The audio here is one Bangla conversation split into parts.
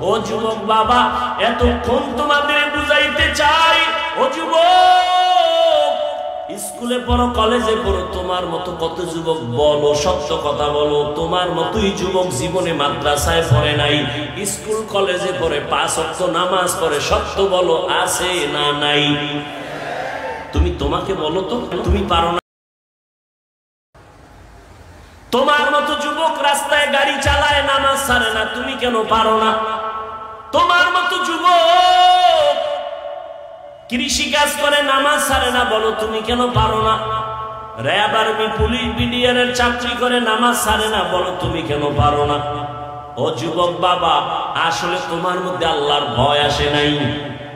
ও যুবক বাবা, এতক্ষণ তোমাদের বুঝাইতে চাই, ও যুবক, স্কুলে পড়ো, কলেজে পড়ো, তোমার মতো কত যুবক বলো, সত্য কথা বলো, তোমার মতোই যুবক জীবনে মাদ্রাসায় পড়ে নাই, স্কুল কলেজে পড়ে 5 ওয়াক্ত নামাজ পড়ে, সত্য বলো, আছে না নাই? তুমি তোমাকে বলো তো, তুমি পারো না? তোমার মতো যুবক রাস্তায় গাড়ি চালায়, নামাজ ছাড়ে না, তুমি কেন পারো না? তোমার মতো যুবক কৃষি কাজ করে, নামাজ ছাড়ে না, বলো তুমি কেন পারো না? র্যাব, আর্মি, পুলিশ, বিডিআরের চাকরি করে, নামাজ ছাড়ে না, বলো তুমি কেন পারো না? ও যুবক বাবা, আসলে তোমার মধ্যে আল্লাহর ভয় আসে নাই।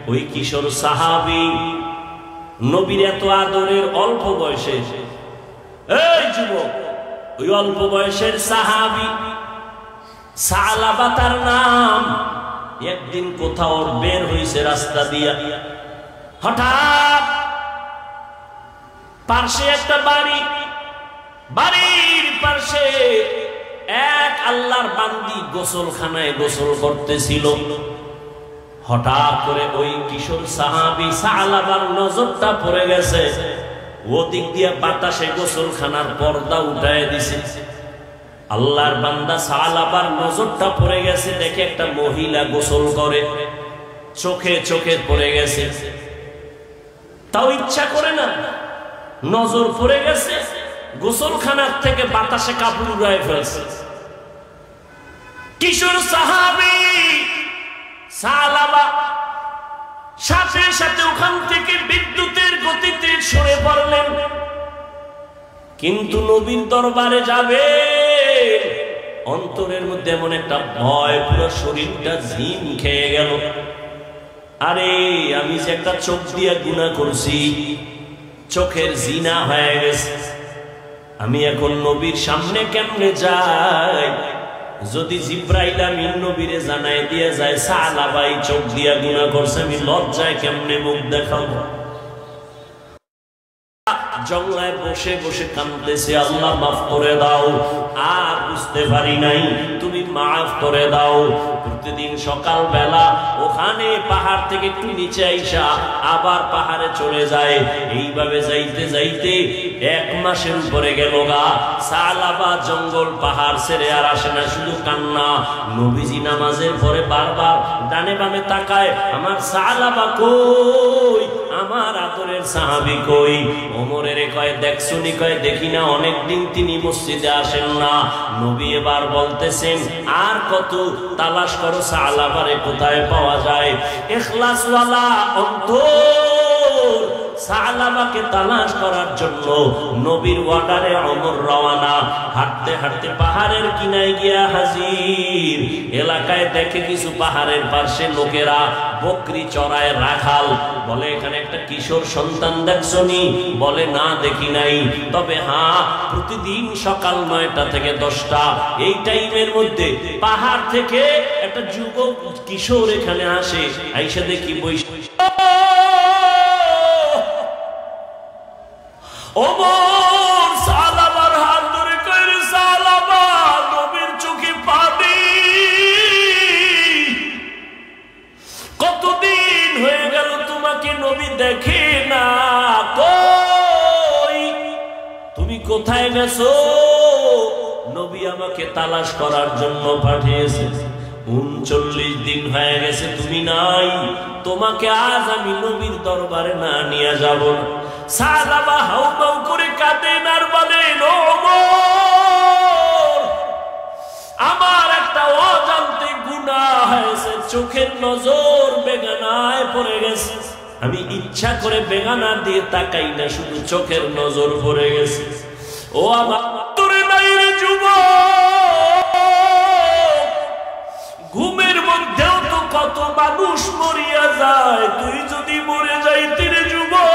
ওই কিশোর সাহাবী, নবীর এত আদরের, অল্প বয়সে, এই যুবক, ওই অল্প বয়সের সাহাবী সালাবা তার নাম, একদিন কোথাও বের হইছে রাস্তা দিয়া, হঠাৎ পাশে একটা বাড়ি, বাড়ির পাশে এক আল্লাহর বান্দি গোসলখানায় গোসল করতেছিল। হঠাৎ করে ওই কিশোর সাহাবী সালাবার নজরটা পড়ে গেছে, ওদিক দিয়ে বাতাসে গোসলখানার পর্দা উঠায় দিছে। আল্লাহর বান্দা সালাবার নজরটা পড়ে গেছে, দেখে একটা মহিলা গোসল করে, চোখে চোখে পড়ে গেছে, তাও ইচ্ছা করে না, নজর পড়ে গেছে, গোসলখানার থেকে বাতাসে কাপড় উড়ায় ফেলছে। কিশোর সাহাবী সালাবা সাথে সাথে ওখান থেকে বিদ্যুতের গতিতে সরে পড়লেন। কিন্তু নবীর দরবারে যাবে, অন্তরের মধ্যে এমন একটা ভয়, পুরো শরীরটা ঝিম খেয়ে গেল। আরে আমি যে একটা চোখ দিয়ে গুনাহ করছি, চোখের জিনা হয়ে গেছে, আমি এখন নবীর সামনে কেমনে যাই? যদি জিব্রাইল আমিন নবীরে জানাই দিয়ে যায় সালাবাই চোখ দিয়া গুনাহ করছে, আমি লজ্জায় কেমনে মুখ দেখাবো? জঙ্গলায় বসে বসে কাঁদতেছে, আল্লাহ মাফ করে দাও, আর বুঝতে পারি নাই, তুমি মাফ করে দাও। প্রতিদিন সকাল বেলা ওখানে পাহাড় থেকে একটু নিচে আইসা আবার পাহাড়ে চলে যায়, এইভাবে যাইতে যাইতে 1 মাসের উপরে গেল গা। সালাবা জঙ্গল পাহাড় ছেড়ে আর আসে না, শুধু কান্না। নবীজি নামাজের পরে বারবার ডানে বামে তাকায়, আমার সালাবা কই, আমার আদরের সাহাবী কই? ওমরের কয় দেখছুনি, কয় দেখি না, অনেকদিন তিনি মসজিদে আসেন না। নবী এবার বলতেছেন, আর কত তালাশ করো, সালাবারে কোথায় পাওয়া যায়? ইখলাসওয়ালা অন্তর সালাবাকে তালাশ করার জন্য নবীর অর্ডারে ওমর রওনা। হাঁটতে হাঁটতে পাহাড়ের কিনায় গিয়া হাজির। এলাকায় দেখে কিছু পাহাড়ের পাশে লোকেরা বকরি চড়ায়, রাখাল। বলে এখানে একটা কিশোর সন্তান দেখছনি? বলে না, দেখি নাই, তবে হ্যাঁ, প্রতিদিন সকাল 9টা থেকে 10টা এই টাইমের মধ্যে পাহাড় থেকে একটা যুবক কিশোর এখানে আসে, আইসা দেখি বৈশাখ। ওমর সালাবার হাত ধরে কইরে, সালাবা, নবীর চোখে পানি, কতদিন হয়ে গেল তোমাকে নবী দেখে না, কই তুমি কোথায় গেছো? নবী আমাকে তালাশ করার জন্য পাঠিয়েছে, 39 দিন হয়ে গেছে তুমি নাই, তোমাকে আজ আমি নবীর দরবারে না নিয়ে যাব না। সালাবা হাউমাউ করে কাঁদেন আর বলেন, ওমর, আমার একটা অজান্তে গুনাহ হয়েছে, চোখের নজর বেগানায় পড়ে গেছে, আমি ইচ্ছা করে বেগানা দিয়ে তাকাই না, শুধু চোখের নজর পড়ে গেছে। ও আমার তোরে নাই রে যুবক, ঘুমের মধ্যেও তো কত মানুষ মরিয়া যায়, তুই যদি মরে যাইতি রে যুবক,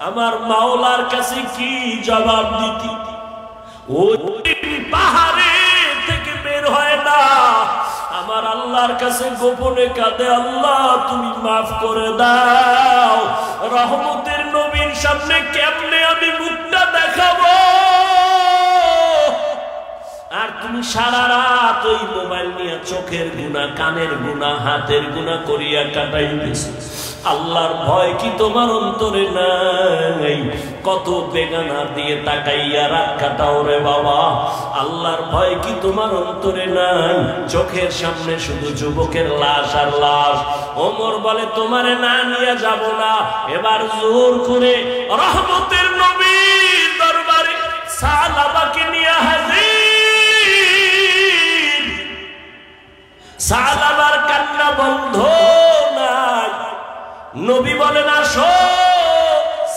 আমার মাওলার কাছে কি জবাব দিতি? ওই পাহাড়ে থেকে বের হয় না, আমার আল্লাহর কাছে গোপনে কাঁদে, আল্লাহ তুমি মাফ করে দাও। রহমতের নবীর সামনে কেমনে আমি মুখটা দেখাবো? আর তুমি সারা রাত ওই মোবাইল নিয়ে চোখের গুনাহ, কানের গুনাহ, হাতের গুনাহ করিয়া কাটাইতেছো। আল্লাহর ভয় কি তোমার অন্তরে নাই? কত বেগানা দিয়ে তাকাইয়া রাত কাটাও রে বাবা। আল্লাহর ভয় কি তোমার অন্তরে নাই? চোখের সামনে শুধু যুবকের লাশ আর লাশ। ওমর বলে তোমারে না নিয়ে যাব না। এবার জোর করে রহমতের নবী দরবারে সাহাবাকে নিয়ে হাজির। সাহাবার কান্না বন্ধ নাই। নবী বলেন আসো।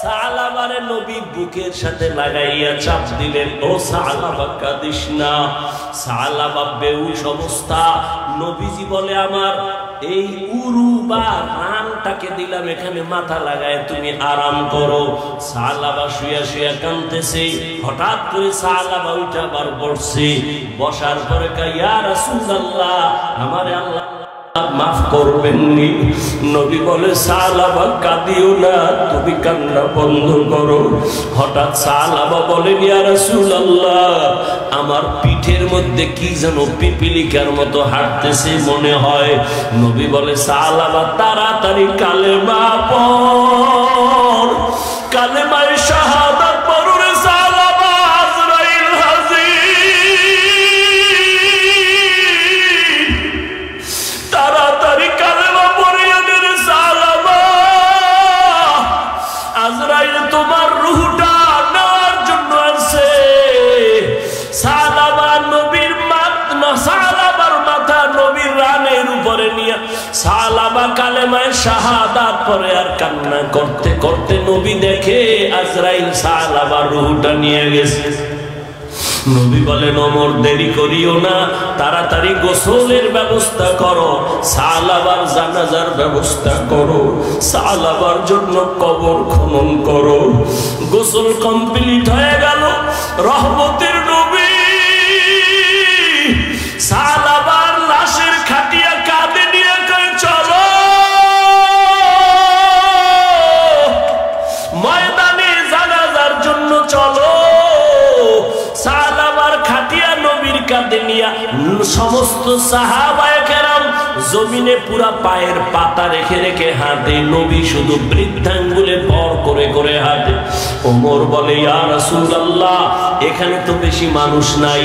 সাহাবারে নবী বুকের সাথে লাগাইয়া চাপ দিলেন, ও সাহাবা কাঁদিস না। সাহাবা বেহুশ অবস্থা। নবীজি বলে আমার এই উরু বা রানটাকে দিলাম, এখানে মাথা লাগায় তুমি আরাম করো। সাহাবা শুয়া শুয়া কাঁদতেছে। হঠাৎ করে সাহাবা উঠে আবার বসছে। বসার পরে কয় ইয়া রাসূলুল্লাহ, আমারে আল্লাহ মাফ করবেন নি? নবী বলে সাহাবা কাঁদিও না, তুমি কান্না বন্ধ করো। হঠাৎ সাহাবা বলেন ইয়া রাসূলুল্লাহ, আমার পিঠের মধ্যে কি যেন পিপিলিকার মতো হাঁটতেছে মনে হয়। নবী বলে সাহাবা তাড়াতাড়ি কালেমা পড়, কালেমায়ে শাহাদাত পড়ো রে সাহাবা। আজরাইল হাজির, তাড়াতাড়ি কালেমা পড়িয়া দে রে সাহাবা। আজরাইল তোমার রূহটা নেওয়ার জন্য আছে। সাহাবা নবীর সাহাবার মাথা নবীর রানের উপরে নিয়ে সাহাবা কালেমায়ে শাহাদাত পড়ে আর কান্না করতে করতে নবী দেখে আজরাইল সাহাবার রূহটা নিয়ে গেছে। নবী বলেন ওমর দেরি করিও না, তাড়াতাড়ি গোসলের ব্যবস্থা করো, সাহাবার জানাজার ব্যবস্থা করো, সাহাবার জন্য কবর খনন করো। গোসল কমপ্লিট হয়ে গেল। রহমতের নবী সাহাবার লাশের খাটিয়া কাঁধে নিয়ে কয় চলো ময়দানে জানাজার জন্য চলো। সাহাবার খাটিয়া নবীর কাঁধে নিয়া সমস্ত সাহাবায়ে কেরাম জমিনে পুরা পায়ের পাতা রেখে রেখে হাঁটে। নবী শুধু বৃদ্ধাঙ্গুলে ভর করে করে হাঁটে। ওমর বলে ইয়া রাসূলুল্লাহ, এখানে তো বেশি মানুষ নাই,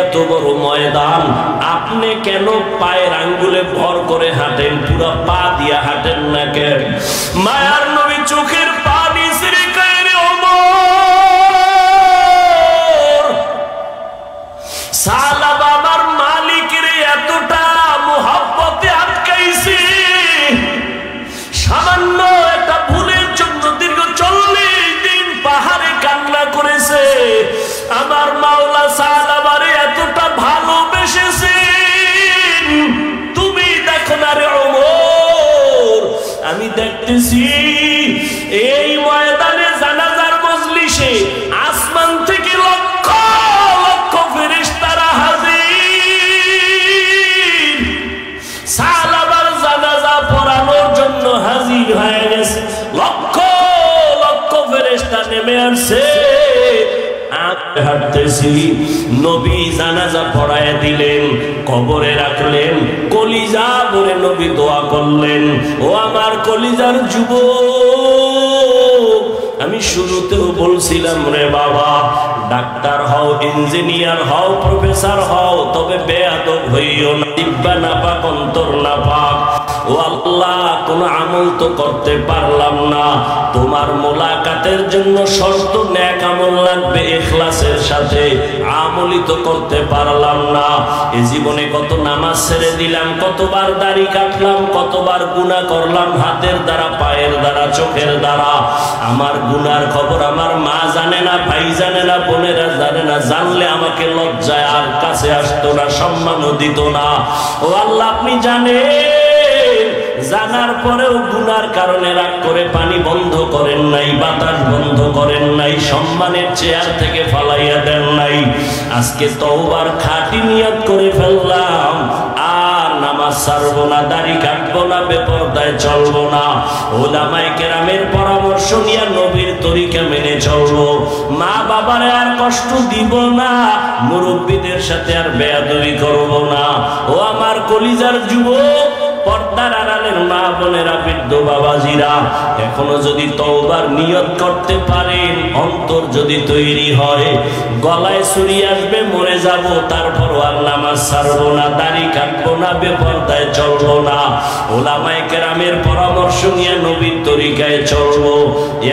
এত বড় ময়দান, আপনি কেন পায়ের আঙ্গুলে ভর করে হাঁটেন, পুরা পা দিয়া হাঁটেন না কেন? মায়ার নবী চোখের পানি ছেড়ে কয় রে ওমর, সাহাবা আমার মালিকের এতটা মুহাব্বতে আটকাইছে, সামান্য একটা ভুলের জন্য দীর্ঘ 40 দিন পাহাড়ে কান্না করেছে। আমার মাওলা সাহাবারে এতটা ভালোবেসেছে, তুমি দেখো না রে ওমর। আমি দেখতেছি এই ময়দানে জানাজার মজলিসে আসমান থেকে লক্ষ লক্ষ ফেরেশতারা হাজির, সাহাবার জানাজা পড়ানোর জন্য হাজির হয়ে গেছে। লক্ষ লক্ষ ফেরেশতা নেমে আসছে। হাঁটতেছি, নবী জানাজা পড়ায় দিলেন, কবরে রাখলেন, কলিজা ভরে নবী দোয়া করলেন, ও আমার কলিজার যুবক, আমি শুরুতেও বলছিলাম রে বাবা, ডাক্তার হও, ইঞ্জিনিয়ার হও, প্রফেসর হও, তবে বেয়াদব হইও না। দিব্যা নাপাক, অন্তর নাপাক। ও আল্লাহ, কোন আমল তো করতে পারলাম না, তোমার মোলাকাতের জন্য শর্ত নেক আমল লাগবে ইখলাসের সাথে, আমলই তো করতে পারলাম না। এই জীবনে কত নামাজ ছেড়ে দিলাম, কতবার দাড়ি কাটলাম, কতবার গুনাহ করলাম, হাতের দ্বারা, পায়ের দ্বারা, চোখের দ্বারা। আমার গুনার খবর আমার মা জানে না, ভাই জানে না, বোনেরা জানে না, জানলে আমাকে লজ্জায় আর কাছে আসতো না, সম্মানও দিত না। ও আল্লাহ, আপনি জানেন, জানার পরেও গুনার কারণে রাগ করে পানি বন্ধ করেন নাই, বাতাস বন্ধ করেন নাই, সম্মানের চেয়ার থেকে ফালাইয়া দেন নাই। আজকে তওবার খাঁটি নিয়ত করে ফেললাম, আর নামাজ ছাড়বো না, দাড়ি কাটবো না, বেপরদায় চলবো না, উলামায়ে কেরামের পরামর্শ নিয়ে নবীর তরিকা মেনে চলবো, মা বাবারে আর কষ্ট দিব না, মুরব্বীদের সাথে আর বেয়াদবি করব না। ও আমার কলিজার যুবক, পর্দার আড়ালের মা বোনেরা, বৃদ্ধ বাবাজিরা, এখনো যদি তওবার নিয়ত করতে পারেন, অন্তর যদি তৈরি হয়, গলায় ছুরি আসবে, মরে যাব, তারপরও আর নামাজ ছাড়বো না, দাড়ি কাটবো না, বেপরদায় চলবো না, উলামায়ে কেরামের পরামর্শ নিয়ে নবীর তরিকায় চলবো,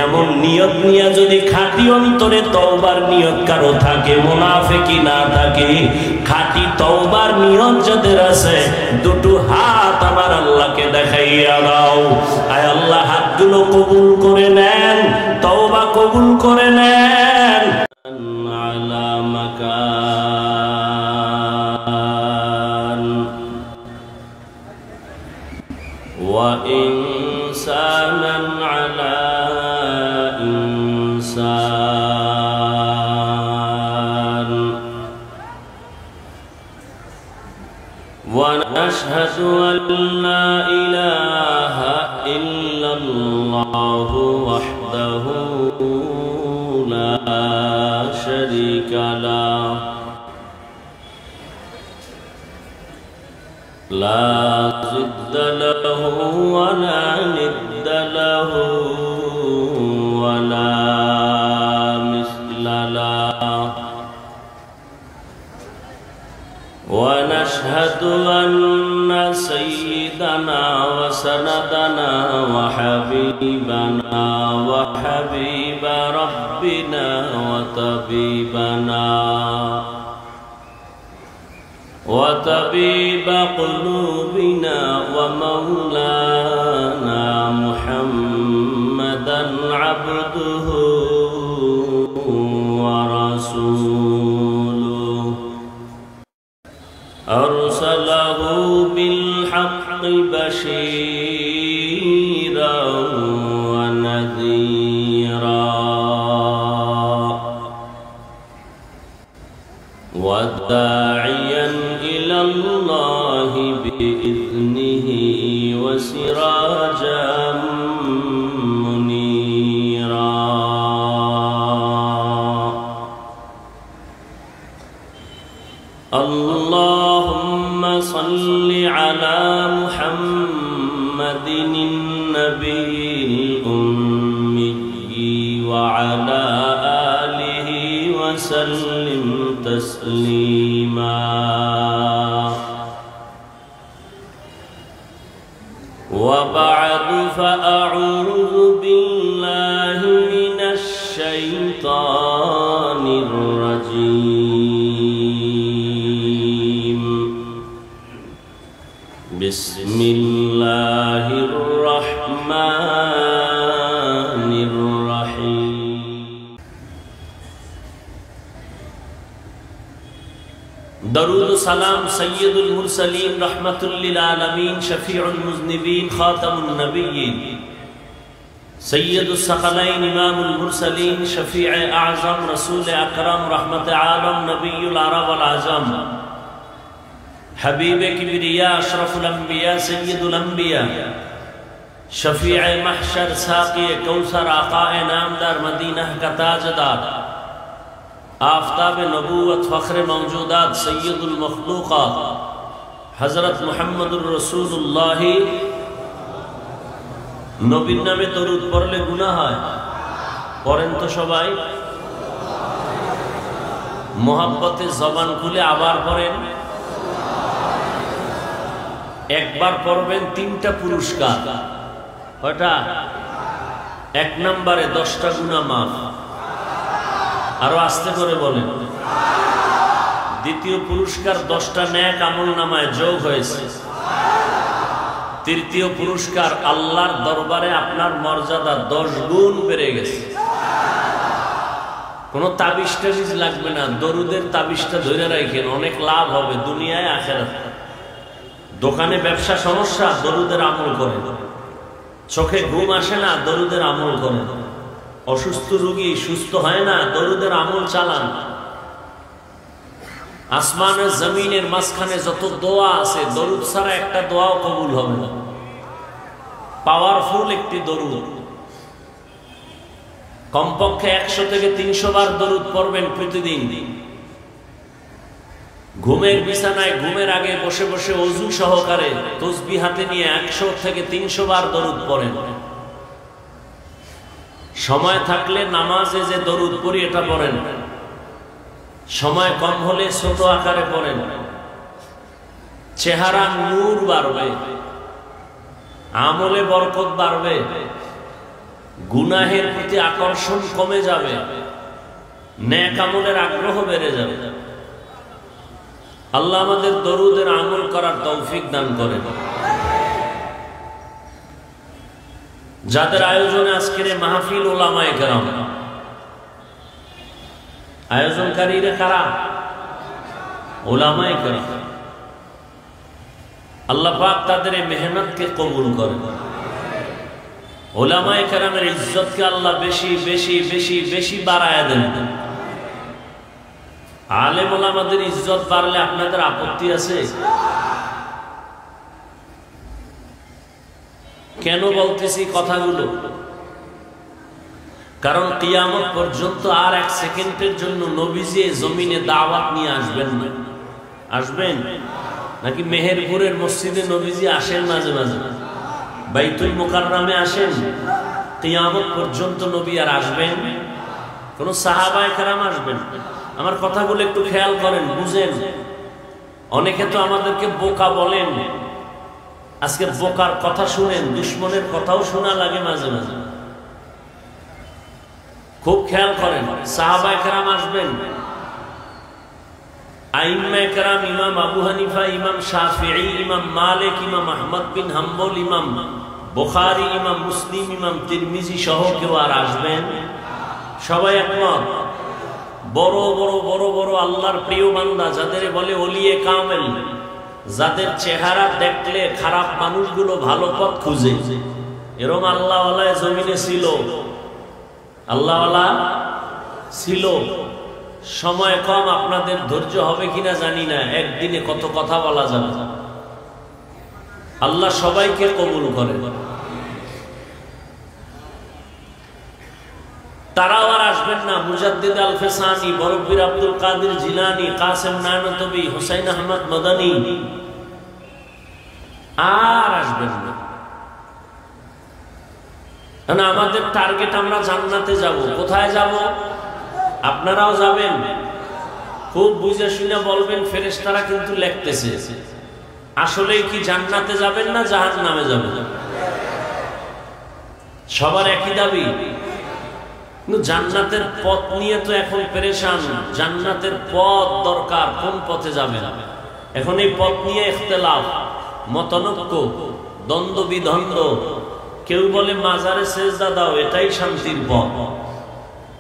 এমন নিয়ত নিয়ে যদি খাঁটি অন্তরে তওবার নিয়ত কারো থাকে, মুনাফিকি না থাকে, খাঁটি তওবার নিয়ত যাদের আছে, দুটো হাত আমার আল্লাহকে দেখাইয়া দাও। আয় আল্লাহ, হাতগুলো কবুল করে নেন, তওবা কবুল করে নেন। আলা মাকান ওয়া ইনসানান আলা ইনসান ওয়া নাশহাদু আল্লা ইলাহা ইল্লাল্লাহু ওয়াহদাহু লা শারীকা লাহু লা জিদ্দা লাহু ওয়া লা নিদ্দা লাহু ওয়া লা মিসলা লাহু ওয়া নাশহাদু আন্না সাইয়্যিদানা ওয়া সানাদানা ওয়া হাবিবানা ওয়া হাবিবা রাব্বিনা ওয়া তাবিবানা وطبيب قلوبنا ومولانا محمدا عبده ورسوله أرسله بالحق بشيرا ونذيرا وداعيا إلى الله بإذنه وسراجا منيرا اللهم صل على محمد النبي الأمي وعلى آله وسلم تسليما وبعد فأعوذ بالله من الشيطان الرجيم بسم الله الرحمن الرحيم درود سلام سيد المرسلين رحمة للعالمين شفيع المذنبين خاتم النبيين سيد الثقلين إمام المرسلين شفيع أعظم رسول أكرم رحمة عالم نبي العرب والعجم حبيب كبرياء أشرف الأنبياء سيد الأنبياء شفيع محشر ساقي كوثر آقاء نامدار مدينة كتاجدار آفتاب نبوت فخر موجودات سید المخلوقات حضرت محمد رسول اللہ নবীর নামে দরুদ পড়লে গুনাহ হয়, পড়েন তো সবাই? মোহাব্বতে জবান খুলে আবার পড়েন। একবার পড়বেন 3টা পুরস্কার। কয়টা? 1 নম্বরে 10টা গুনাহ মাফ। আরো আস্তে করে বলেন। দ্বিতীয় পুরস্কার 10টা নেক আমল নামায় যোগ হয়েছে। তৃতীয় পুরস্কার আল্লাহর দরবারে আপনার মর্যাদা 10 গুণ বেড়ে গেছে। কোনো তাবিজ টাবিজ লাগবে না, দরুদের তাবিজটা ধরে রাখেন, অনেক লাভ হবে দুনিয়ায় আখিরাতে। দোকানে ব্যবসা সমস্যা, দরুদের আমল করেন। চোখে ঘুম আসে না, দরুদের আমল করেন। অসুস্থ রোগী সুস্থ হয় না, দরুদের আমল চালান। আসমানের জমিনের মাঝখানে যত দোয়া আছে, দরুদ ছাড়া একটা দোয়াও কবুল হবে না। পাওয়ারফুল একটি দরুদ, কমপক্ষে 100 থেকে 300 বার দরুদ পড়বেন প্রতিদিন। ঘুমের বিছানায় ঘুমের আগে বসে বসে ওযু সহকারে তাসবিহ হাতে নিয়ে 100 থেকে 300 বার দরুদ পড়েন। সময় থাকলে নামাজে যে দরুদ পড়ি এটা পড়েন, সময় কম হলে ছোট আকারে পড়েন। চেহারা নূর বাড়বে, আমলে বরকত বাড়বে, গুনাহের প্রতি আকর্ষণ কমে যাবে, নেক আমলের আগ্রহ বেড়ে যাবে। আল্লাহ আমাদের দরুদের আমল করার তৌফিক দান করেন। যাদের আয়োজনে আজকের এই মাহফিল, উলামায়ে কেরাম, আয়োজনকারীরা কারা? উলামায়ে কেরাম। আল্লাহ পাক তাদের এই মেহনতকে কবুল করেন। উলামায়ে কেরামের ইজ্জতকে আল্লাহ বেশি বেশি বেশি বেশি বাড়ায় দেন। আলেম ওলামাদের ইজ্জত বাড়লে আপনাদের আপত্তি আছে? কেন বলতেছি কথাগুলো? কারণ কিয়ামত পর্যন্ত আর 1 সেকেন্ডের জন্য নবীজি জমিনে দাওয়াত নিয়ে আসবেন না। আসবেন নাকি মেহেরপুরের মসজিদে নবীজি আসেন মাঝে মাঝে, বাইতুল মুকাররমে আসেন? কিয়ামত পর্যন্ত নবী আর আসবেন? কোন সাহাবায়ে কেরাম আসবেন? আমার কথাগুলো একটু খেয়াল করেন, বুঝেন। অনেকে তো আমাদেরকে বোকা বলেন, আজকে বোকার কথা শুনেন, দুশ্মনের কথাও শোনা লাগে মাঝে মাঝে। খুব খেয়াল করেন, সাহাবায়ে কেরাম আসবেন, আইম্মায়ে কেরাম, ইমাম আবু হানিফা, ইমাম শাফিঈ, ইমাম মালিক, ইমাম আহমদ বিন হাম্বল, ইমাম বুখারী, ইমাম মুসলিম, ইমাম তিরমিজি সহ কেউ আর আসবেন? সবাই একমত? বড় বড় বড় বড় আল্লাহর প্রিয় বান্দা, যাদের বলে ওলিয়ে কামেল, যাদের চেহারা দেখলে খারাপ মানুষগুলো ভালো পথ খুঁজে, এরকম আল্লাহওয়ালা জমিনে ছিল, আল্লাহওয়ালা ছিল। সময় কম, আপনাদের ধৈর্য হবে কিনা জানি না, একদিনে কত কথা বলা যাবে। আল্লাহ সবাইকে কবুল করে। তারাও আর আসবেন না। মুজাদ্দিদ আল ফেসানি, বরকবীর আব্দুল কাদের জিলানী, কাসেম নানতবী, হুসাইন আহমদ মাদানী আর আসবেন না। আমাদের টার্গেট, আমরা জান্নাতে যাব। কোথায় যাব? আপনারাও যাবেন? খুব বুঝে শুনে বলবেন, ফেরেশতারা কিন্তু লিখতেছে। আসলে কি জান্নাতে যাবেন না জাহান্নামে যাবেন? সবার একই দাবি। কিন্তু জান্নাতের পথ নিয়ে তো এখন পেরেশান। জান্নাতের পথ দরকার, কোন পথে যাবেন? এখন এই পথ নিয়ে ইখতিলাফ, মতনৈক্য, দ্বন্দ্ব বিদ্বন্দ্ব। কেউ বলে মাজারে সেজদা দাও, এটাই শান্তির পথ।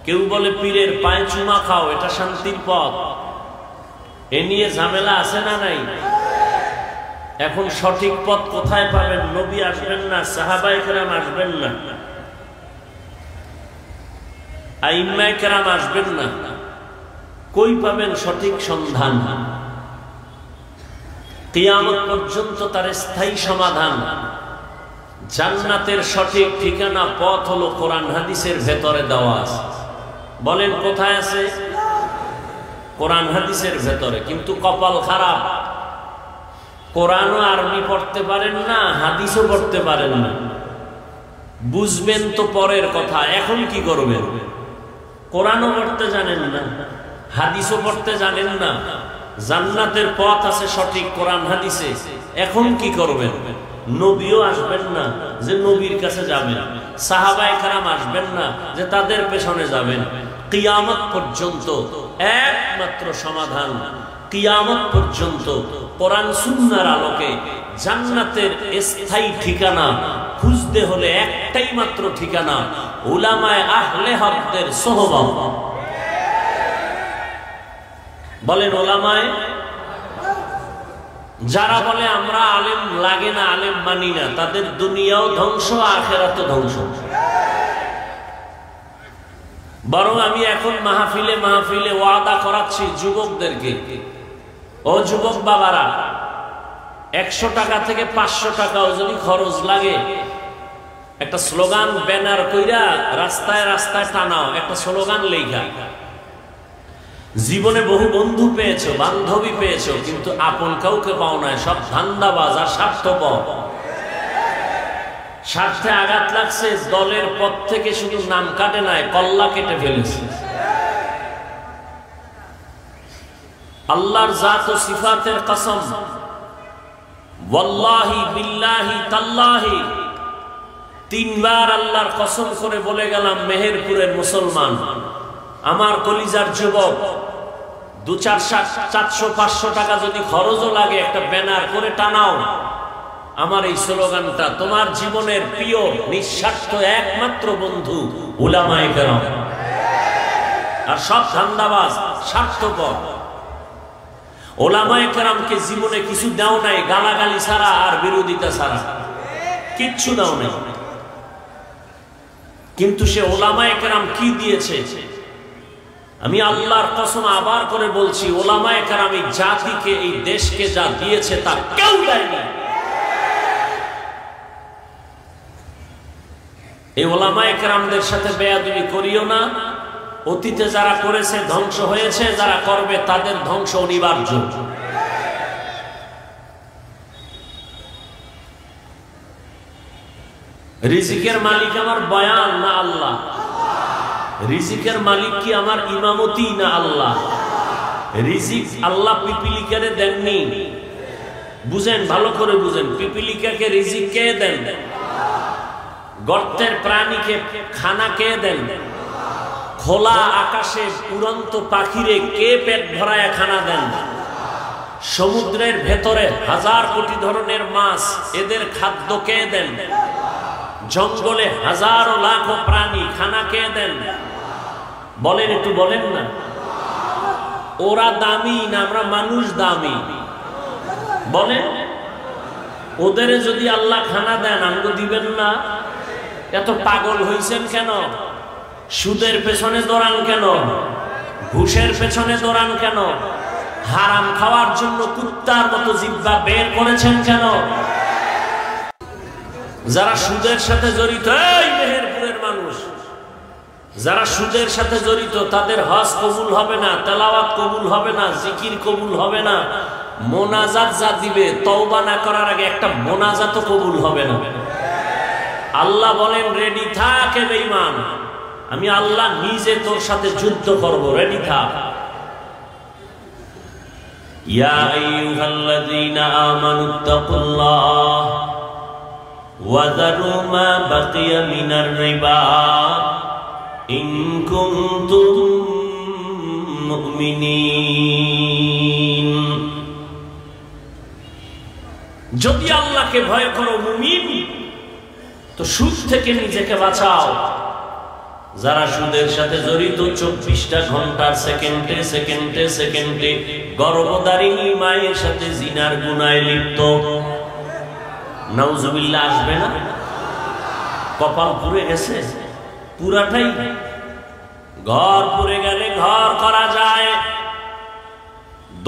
কেউ বলে পীরের পায়ে চুমা খাও, এটা শান্তির পথ। এ নিয়ে ঝামেলা আছে না নাই? এখন সঠিক পথ কোথায় পাবেন? নবী আসবেন না, সাহাবায়ে কেরাম আসবেন না, আইম্মায়ে কেরাম আসবেন না, কই পাবেন সঠিক সন্ধান? কিয়ামত পর্যন্ত তার স্থায়ী সমাধান, জান্নাতের সঠিক ঠিকানা, পথ হলো কোরআন হাদিসের ভেতরে দেওয়া আছে। বলেন কোথায় আছে? কোরআন হাদিসের ভেতরে। কিন্তু কপাল খারাপ, কোরআনও আরবি পড়তে পারেন না, হাদিসও পড়তে পারেন না। বুঝবেন তো পরের কথা, এখন কি করবেন? কোরআনও পড়তে জানেন না, হাদিসও পড়তে জানেন না, জান্নাতের পথ আছে সঠিক কোরআন হাদিসে, এখন কি করবেন? নবীও আসবেন না যে নবীর কাছে যাবেন, সাহাবায়ে কেরাম আসবেন না যে তাদের পেছনে যাবেন। কিয়ামত পর্যন্ত একমাত্র সমাধান, কিয়ামত পর্যন্ত কোরআন সুন্নাহর আলোকে জান্নাতের স্থায়ী ঠিকানা খুঁজতে হলে একটাই মাত্র ঠিকানা, উলামায়ে আহলে হকদের সোহবত। বলেন উলামায়ে, যারা বলে আমরা আলেম লাগে না, আলেম মানি না, তাদের দুনিয়াও ধ্বংস, আখিরাতও ধ্বংস। বরং আমি এখন মাহফিলে মাহফিলে ওয়াদা করাচ্ছি যুবকদেরকে, ও যুবক বাবারা, 100 টাকা থেকে 500 টাকাও যদি খরচ লাগে, একটা স্লোগান ব্যানার কইরা রাস্তায় রাস্তায় টানাও, একটা স্লোগান লেখা। জীবনে বহু বন্ধু পেয়েছো, বান্ধবী পেয়েছো, কিন্তু আপন কাউকে পাও নাই। সব ধান্দাবাজ আর স্বার্থপর। স্বার্থে আঘাত লাগছে, দলের পথ থেকে শুধু নাম কাটে নাই, কল্লা কেটে ফেলেছে। আল্লাহর জাত ও সিফাতের কসম, ওয়াল্লাহি বিল্লাহি তাল্লাহি, 3 বার আল্লাহর কসম করে বলে গেলাম, মেহেরপুরের মুসলমান, আমার কলিজার যুবক, 200-400-500 টাকা যদি খরচও লাগে, একটা ব্যানার করে টানাও আমার এই স্লোগানটা। তোমার জীবনের প্রিয় নিঃস্বার্থ একমাত্র বন্ধু উলামায়ে কেরাম, আর সব ধান্দাবাজ স্বার্থপর। উলামায়ে কেরামকে জীবনে কিছু দাও নাই, গালাগালি ছাড়া আর বিরোধিতা ছাড়া কিচ্ছু দাও নাই। কিন্তু সে উলামায়ে কেরাম কি দিয়েছে? আমি আল্লাহর কসম আবার করে বলছি, উলামায়ে কেরাম এই জাতিকে, এই দেশকে যা দিয়েছে তা কেউ দেয়নি। এই উলামায়ে কেরামদের সাথে বেয়াদবি করিও না। অতীতে যারা করেছে ধ্বংস হয়েছে, যারা করবে তাদের ধ্বংস অনিবার্য। রিজিকের মালিক আমার বয়ান না আল্লাহ? রিজিকের মালিক কি আমার ইমামতি না আল্লাহ? রিজিক আল্লাহ পিপিলিকারে দেননি। বুঝেন, ভালো করে বুঝেন, পিপিলিকাকে রিজিক কে দেন? গর্তের প্রাণীকে খানা কে দেন? খোলা আকাশে উড়ন্ত পাখিরে কে পেট ভরায় খানা দেন? সমুদ্রের ভেতরে 1000 কোটি ধরনের মাছ, এদের খাদ্য কে দেন? জঙ্গলে হাজারো লাখো প্রাণী, খানা কে দেন? বলেন, একটু বলেন না। ওরা দামি না আমরা মানুষ দামি? বলেন, ওদের যদি আল্লাহ খানা দেন, আমাকে দিবেন না? এত পাগল হইছেন কেন? সুদের পেছনে দৌড়ান কেন? ঘুষের পেছনে দৌড়ান কেন? হারাম খাওয়ার জন্য কুত্তার মতো জিহ্বা বের করেছেন কেন? যারা সুদের সাথে জড়িত, এই মেহেরপুরের মানুষ, যারা সুদের সাথে জড়িত, তাদের হজ কবুল হবে না, তেলাওয়াত কবুল হবে না, জিকির কবুল হবে না, মোনাজাত যা দিবে তওবা না করার আগে একটা মোনাজাতও কবুল হবে না। আল্লাহ বলেন, রেডি থাক বেঈমান, আমি আল্লাহ নিজে তোর সাথে যুদ্ধ করব, রেডি থাক। ইয়া আইয়ুহাল্লাযীনা আমানুত্তাকুল্লাহ ওয়া যারু মা বাকিয়া মিনার রিবা ইন কুনতুম মুমিনিন। যদি আল্লাহকে ভয় করো মুমিন, তো সুদ থেকে নিজেকে বাঁচাও। যারা সুদের সাথে জড়িত, 24টা ঘন্টার সেকেন্ডে সেকেন্ডে সেকেন্ডে গর্ভধারিণী মায়ের সাথে জিনার গুনায় লিপ্ত, নাউজুবিল্লাহ আসবে না? কপাল পুড়ে গেছে পুরাটাই। ঘর পুড়ে গেলে ঘর করা যায়,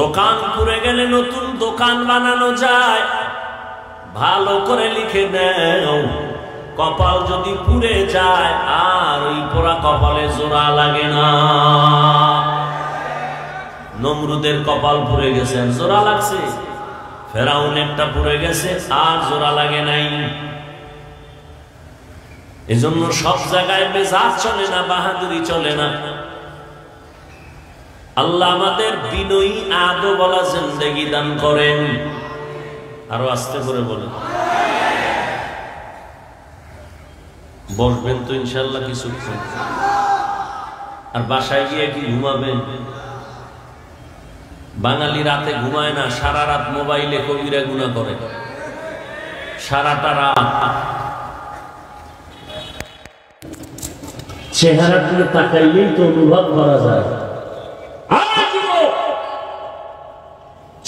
দোকান পুড়ে গেলে নতুন দোকান বানানো যায়। ভালো করে লিখে নাও, কপাল যদি পুড়ে যায় আর ওই পোড়া কপালে জোড়া লাগে না। নমরুদের কপাল পুড়ে গেছে, জোড়া লাগছে। ফেরাউনেরটা পুড়ে গেছে আর জোড়া লাগে নাই। এজন্য সব জায়গায় মেজাজ চলে না, বাহাদুরি চলে না। আল্লাহ আমাদের বিনয়ী আদবওয়ালা জিন্দেগি দান করেন। আরো আস্তে করে বলেন। বসবেন তো ইনশাআল্লাহ কিছুক্ষণ, আর বাসায় গিয়ে কি ঘুমাবেন? বাঙালি রাতে ঘুমায় না, সারা রাত মোবাইলে কবিরা গুনাহ করে, সারাটা রাত। চেহারা তুলে তাকাইলেই তো অনুভব করা যায়।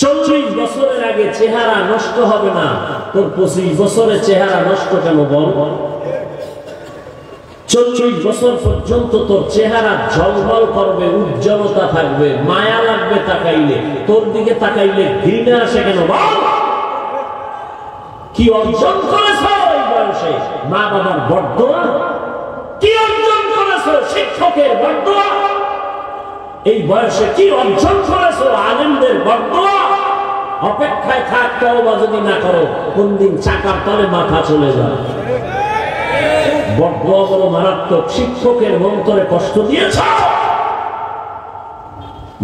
40 বছরের আগে চেহারা নষ্ট হবে না, তোর 25 বছরের চেহারা নষ্ট কেন বল? 40 বছর পর্যন্ত তোর চেহারা ঝলমল করবে, উজ্জ্বলতা থাকবে, মায়া লাগবে তাকাইলে, তোর দিকে তাকাইলে ঘৃণা আসে কেন? কি অর্জন করেছ এই বয়সে? মা বাবার বরদোয়া। কি অর্জন করেছ? শিক্ষকের বরদোয়া। এই বয়সে কি অর্জন করেছ? আলেমদের বরদোয়া। অপেক্ষায় থাক, তওবা যদি না করো কোন দিন চাকার তলে মাথা চলে যায়। বরদোয়া বড় মারাত্মক। শিক্ষকের অন্তরে কষ্ট দিয়েছ,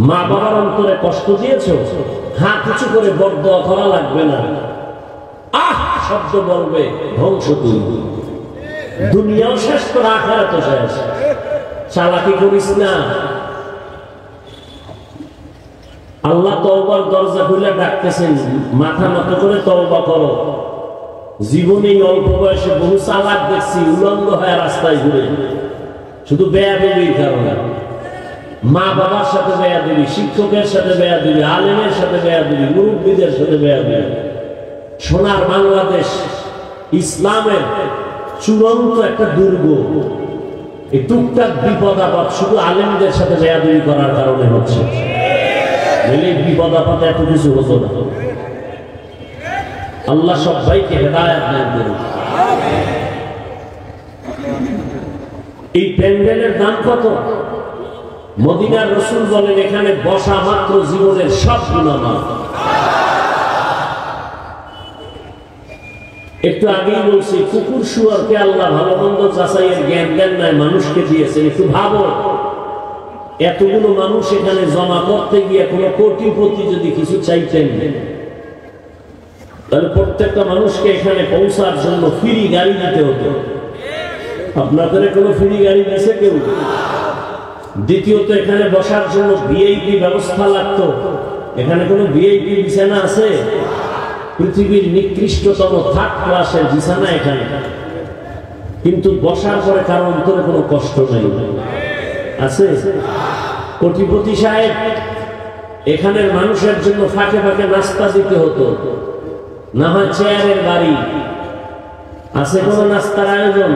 মা বাবার অন্তরে কষ্ট দিয়েছ, হাত উঁচু করে বরদোয়া করা লাগবে না। আহ শব্দ বলবে, ধ্বংস তুই। দুনিয়াও শেষ, তোর আখিরাতও শেষ। চালাকি করিস না। আল্লাহ তওবার দরজা খুলে ডাকতেছেন, মাথা নত করে তওবা করো। জীবনে অল্প বয়সে বহু চালাক দেখছি উলঙ্গ হয়ে রাস্তায় ঘুরে, শুধু বেয়াদবির কারণে। মা বাবার সাথে বেয়াদবি, শিক্ষকের সাথে বেয়াদবি, আলেমের সাথে বেয়াদবি, মুরব্বীদের সাথে বেয়াদবি। সোনার বাংলাদেশ ইসলামের চূড়ান্ত একটা দুর্গ। এই টুকটাক বিপদ আপদ শুধু আলেমদের সাথে বেয়াদবি করার কারণে হচ্ছে। বিপদ আপদ এত কিছু হতো না। আল্লাহ সবাইকে হেদায়েত দান করুন। এই প্যান্ডেলের দাম কত? মদিনার রাসূল বলেন, এখানে বসা মাত্র জীবনের সব গুনাহ মাফ। একটু আগেই বলছি, কুকুর শুয়োরকে আল্লাহ ভালো মন্দ যাচাইয়ের জ্ঞান দেন নাই, মানুষকে দিয়েছে। একটু ভাবো, এতগুলো মানুষ এখানে জমা করতে গিয়ে কোনো কোটিপতি যদি কিছু চাইতেন, তাহলে প্রত্যেকটা মানুষকে এখানে পৌঁছার জন্য ফ্রি গাড়ি দিতে হতো। আপনাদের কোনো ফ্রি গাড়ি দিয়েছে কেউ? দ্বিতীয়ত, এখানে বসার জন্য ভিআইপি ব্যবস্থা লাগতো। এখানে কোনো ভিআইপি বিছানা আছে? পৃথিবীর নিকৃষ্টতম থার্ড ক্লাসের বিছানা এখানে। কিন্তু বসার পরে কারো অন্তরে কোনো কষ্ট নেই, আছে? কোটিপতি সাহেব, এখানের মানুষের জন্য ফাঁকে ফাঁকে নাস্তা দিতে হতো, না হয় চেয়ারের বাড়ি। আছে কোনো নাস্তার আয়োজন?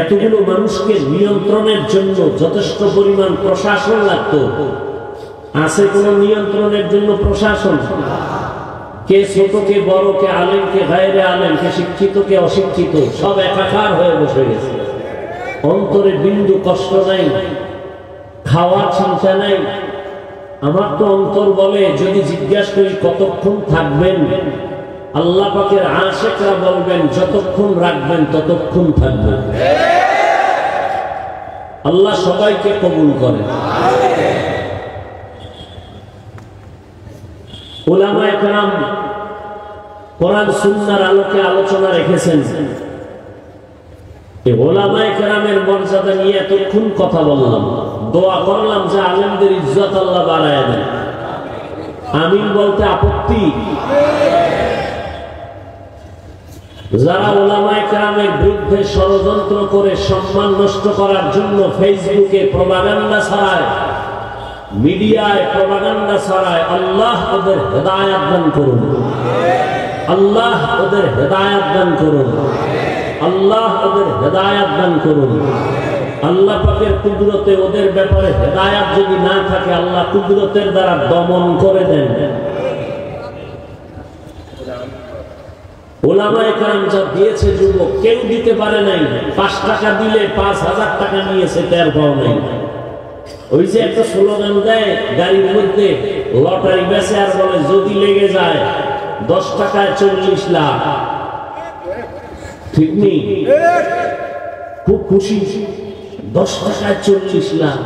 এতগুলো মানুষকে নিয়ন্ত্রণের জন্য যথেষ্ট পরিমাণ প্রশাসন লাগতো। আছে কোন নিয়ন্ত্রণের জন্য প্রশাসন? কে ছোট, কে বড়, কে আলেম, কে গায়রে আলেম, কে শিক্ষিত, কে অশিক্ষিত, সব একাকার হয়ে বসে গেছে। অন্তরে বিন্দু কষ্ট নাই, খাওয়ার চিন্তা নাই। আমার তো অন্তর বলে, যদি জিজ্ঞাসা করি কতক্ষণ থাকবেন, আল্লাহ পাকের আশিকরা বলবেন যতক্ষণ রাখবেন ততক্ষণ থাকবেন। আল্লাহ সবাইকে কবুল করেন। উলামায়ে কেরাম কোরআন সুন্নাহর আলোকে আলোচনা রেখেছেন। এই উলামায়ে কেরামের মর্যাদা নিয়ে এতক্ষণ কথা বললাম, দোয়া করলাম যে আলেমদের ইজ্জত আল্লাহ বাড়ায় দেন। আমিন বলতে আপত্তি? যারা উলামায়ে কেরামের বিরুদ্ধে ষড়যন্ত্র করে সম্মান নষ্ট করার জন্য ফেসবুকে প্রপাগান্ডা ছড়ায়, মিডিয়ায় প্রপাগান্ডা ছড়ায়, আল্লাহ ওদের হেদায়েত দান করুন। আল্লাহ ওদের হেদায়েত দান করুন। আল্লাহ ওদের হেদায়েত দান করুন। আল্লাহ পাকের কুদরতে ওদের ব্যাপারে হেদায়েত যদি না থাকে, আল্লাহ কুদরতের দ্বারা দমন করে দেন। উলামায়ে কেরাম যা দিয়েছে যুবক, কেউ দিতে পারে নাই। 5 টাকা দিলে 5000 টাকা নিয়েছে, টের পাও নাই। ওই যে একটা স্লোগান দেয় গাড়ির মধ্যে, লটারি বেচে আর বলে যদি লেগে যায় 10 টাকায় 40 লাখ। ঠিক নেই? খুব খুশি, 10 টাকায় 40 লাখ।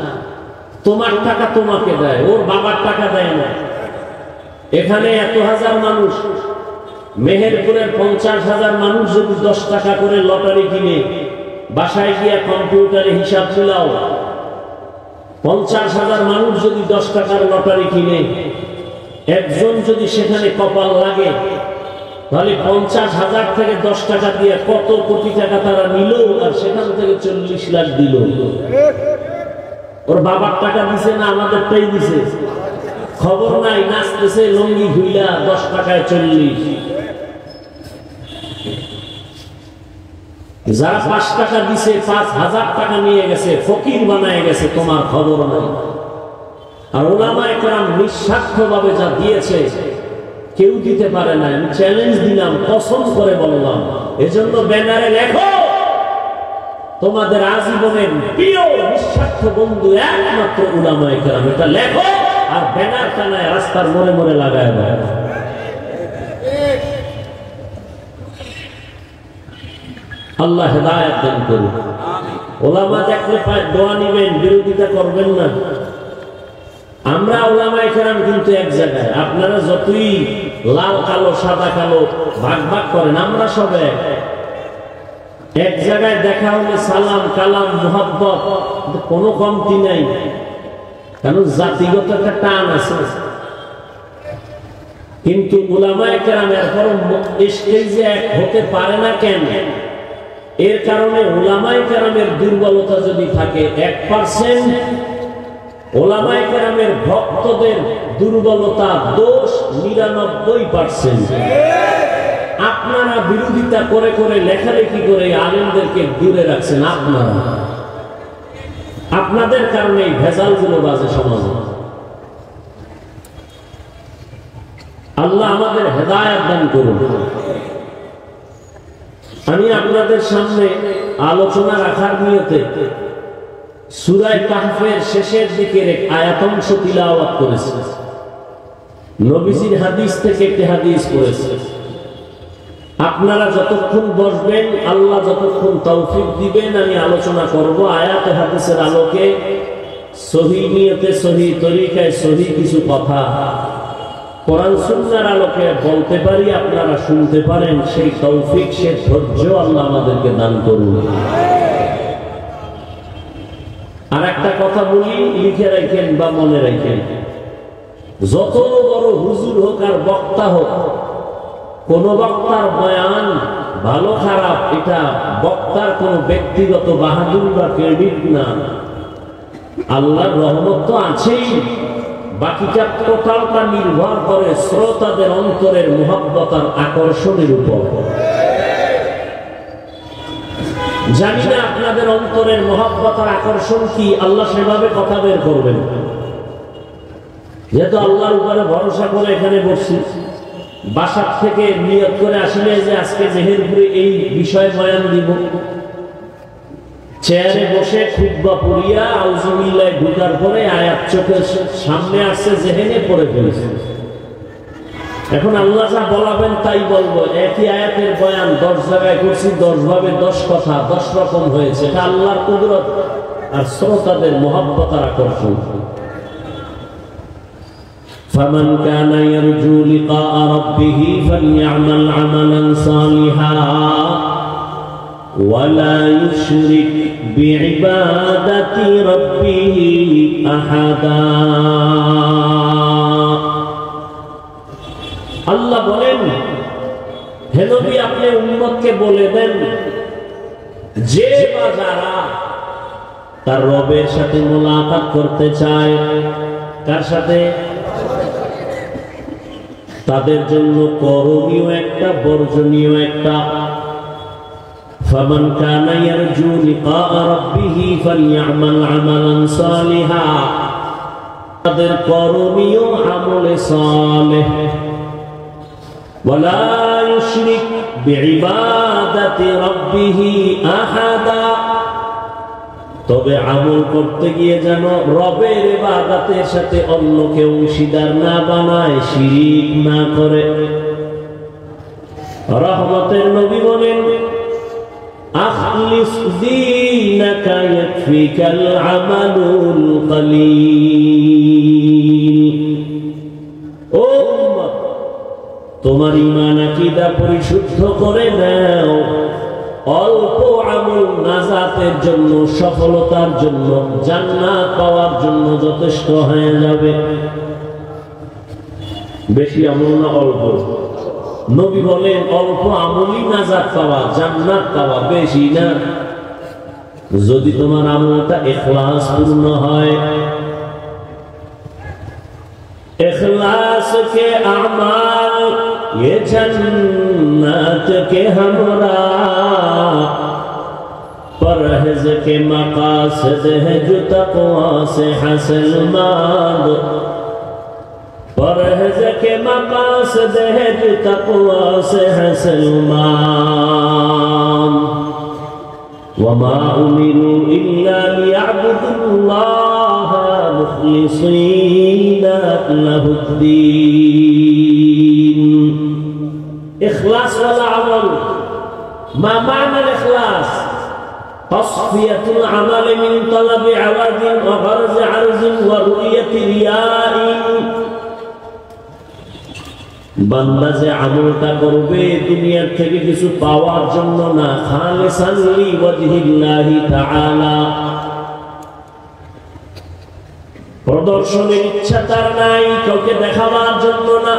তোমার টাকা তোমাকে দেয়, ওর বাবার টাকা দেয় না। এখানে এত হাজার মানুষ, মেহেরপুরের 50,000 মানুষ যদি 10 টাকা করে লটারি কিনে, বাসায় গিয়ে কম্পিউটারে হিসাব মিলাও, 50,000 মানুষ যদি 10 টাকার লটারি কিনে, একজন যদি সেখানে কপাল লাগে, তাহলে 50,000 থেকে 10 টাকা দিয়ে কত কোটি টাকা তারা নিল, আর সেখান থেকে 40 লাখ দিল। ওর বাবার টাকা দিছে না আমাদেরটাই দিছে? খবর নাই, নাচতেছে লঙ্গি ঘুইলা 10 টাকায় 40। যারা 5 টাকা দিছে 5000 টাকা নিয়ে গেছে, ফকির বানায় গেছে, তোমার খবর নাই। আর উলামায়ে কেরাম নিঃস্বার্থভাবে যা দিয়েছে কেউ দিতে পারে না। আমি চ্যালেঞ্জ দিলাম, কসম করে বললাম, এজন্য ব্যানারে লেখো তোমাদের আজীবনের প্রিয় নিঃস্বার্থ বন্ধু একমাত্র উলামায়ে কেরাম। এটা লেখো আর ব্যানার টানায় রাস্তার মোড়ে মোড়ে লাগায় দাও। আল্লাহ হেদায়েত দান করুন। উলামা দেখলে দোয়া নিবেন, বিরোধিতা করবেন না। আমরা উলামায়ে কেরাম কিন্তু এক জায়গায়। আপনারা যতই লাল কালো সাদা কালো ভাগ ভাগ করেন, আমরা সব এক জায়গায়। দেখা হলে সালাম কালাম মুহাব্বত কোনো কমতি নাই, কারণ জাতিগত একটা টান আছে। কিন্তু উলামায়ে কেরাম এরপর স্টেজে এক হতে পারে না কেন? এর কারণে উলামায়ে কেরামের দুর্বলতা যদি থাকে 1%, উলামায়ে কেরামের ভক্তদের দুর্বলতা দোষ 99%। আপনারা বিরোধিতা করে করে লেখালেখি করে আলেমদেরকে দূরে রাখছেন। আপনাদের কারণে এই ভেজালগুলো বাজে সমাজে। আল্লাহ আমাদের হেদায়েত দান করুন। আমি আপনাদের সামনে আলোচনা রাখার নিয়তে সূরা কাহফের শেষের দিকের এক আয়াতাংশ তিলাওয়াত করেছি। নবীজির হাদিস থেকে একটি হাদিস পড়েছি। আপনারা যতক্ষণ বসবেন, আল্লাহ যতক্ষণ তৌফিক দিবেন, আমি আলোচনা করব আয়াত হাদিসের আলোকে, সহি নিয়তে, সহি তরিকায়, সহি কিছু কথা কোরআন সুন্নাহর আলোকে বলতে পারি, আপনারা শুনতে পারেন। সেই তৌফিক, সে ধৈর্য আল্লাহ আমাদেরকে দান করুন। আর একটা কথা বলি, লিখে রাখেন বা মনে রাখেন, যত বড় হুজুর হোক আর বক্তা হোক, কোন বক্তার বয়ান ভালো খারাপ এটা বক্তার কোন ব্যক্তিগত বাহাদুরি বা ক্রেডিট না। আল্লাহর রহমত তো আছেই, বাকিটা টোটালটা নির্ভর করে শ্রোতাদের অন্তরের মুহাব্বত আর আকর্ষণের উপর। জানি না আপনাদের অন্তরের মুহাব্বত আর আকর্ষণ কি, আল্লাহ সেভাবে কথা বের করবেন। যেহেতু আল্লাহর উপরে ভরসা করে এখানে বসছি, বাসার থেকে নিয়ত করে আসলে যে আজকে মেহেরপুরে এই বিষয়ে বয়ান দিব, চেয়ারে বসে খুতবা পড়িয়া আউযুবিল্লাহ ঢুকার পরে আয়াত চোখের সামনে আসছে, জেহেনে পড়ে ফেলেছে। এখন আল্লাহ যা বলাবেন তাই বলবো। একই আয়াতের বয়ান 10 জায়গায় করছি, 10 ভাবে 10 কথা, 10 রকম হয়েছে। এটা আল্লাহর কুদরত আর শ্রোতাদের মুহাব্বত আর আকর্ষণ। فمن كان يرجو لقاء ربه فليعمل عملا صالحا ولا يشرك بعبادة ربه أحدا। আল্লাহ বলেন, হে নবী আপনি উম্মতকে বলে দেন, যে বা যারা তার রবের সাথে মোলাকাত করতে চায়, কার সাথে? তাদের জন্য করণীয় একটা, বর্জনীয় একটা। ফামান কানা ইয়ারজু লিকা রাব্বিহি ফালইআমাল আমালান সালিহা, তাদের করণীয় আমলে সালেহ। ওয়ালা ইউশরিক বিইবাদাতি রাব্বিহি আহাদা, তবে আমল করতে গিয়ে যেন রবের ইবাদতের সাথে অন্যকে অংশীদার না বানায়, শিরিক না করে। রহমতের নবী বলেন, আখলিস দীনাকা ইয়াকফিকাল আমালুল কলিল। ও উম্মত, তোমার ঈমান আকীদা পরিশুদ্ধ করে নাও, অল্প আমল নাজাতের জন্য, সফলতার জন্য, জান্নাত পাওয়ার জন্য যথেষ্ট হয়ে যাবে। বেশি আমল না অল্প? নবী বলেন অল্প আমলই নাজাত পাওয়া, জান্নাত পাওয়া, বেশি না। যদি তোমার আমলটা ইখলাস পূর্ণ হয়। इखलास के अमाल ये जन्नत के हमरा, परहेज के मकासद है जो तक़वा से हासिल माद, परहेज के मकासद है जो तक़वा से हासिल माद। वमा उमिरू इल्ला लियअबुदुल्लाह मुखलिसीना लहुद्दीन। इखलास वाला अमल, मा माना इखलास? तस्फियतुल अमल मिन तलबि अवादिन व गरज अर्जिन व रुयति रियाइन। বান্দা যে আমলটা করবে দুনিয়ার থেকে কিছু পাওয়ার জন্য না, খালিসান লিওয়াজহিল্লাহি তাআলা, প্রদর্শনের ইচ্ছা তার নাই, কাউকে দেখাবার জন্য না।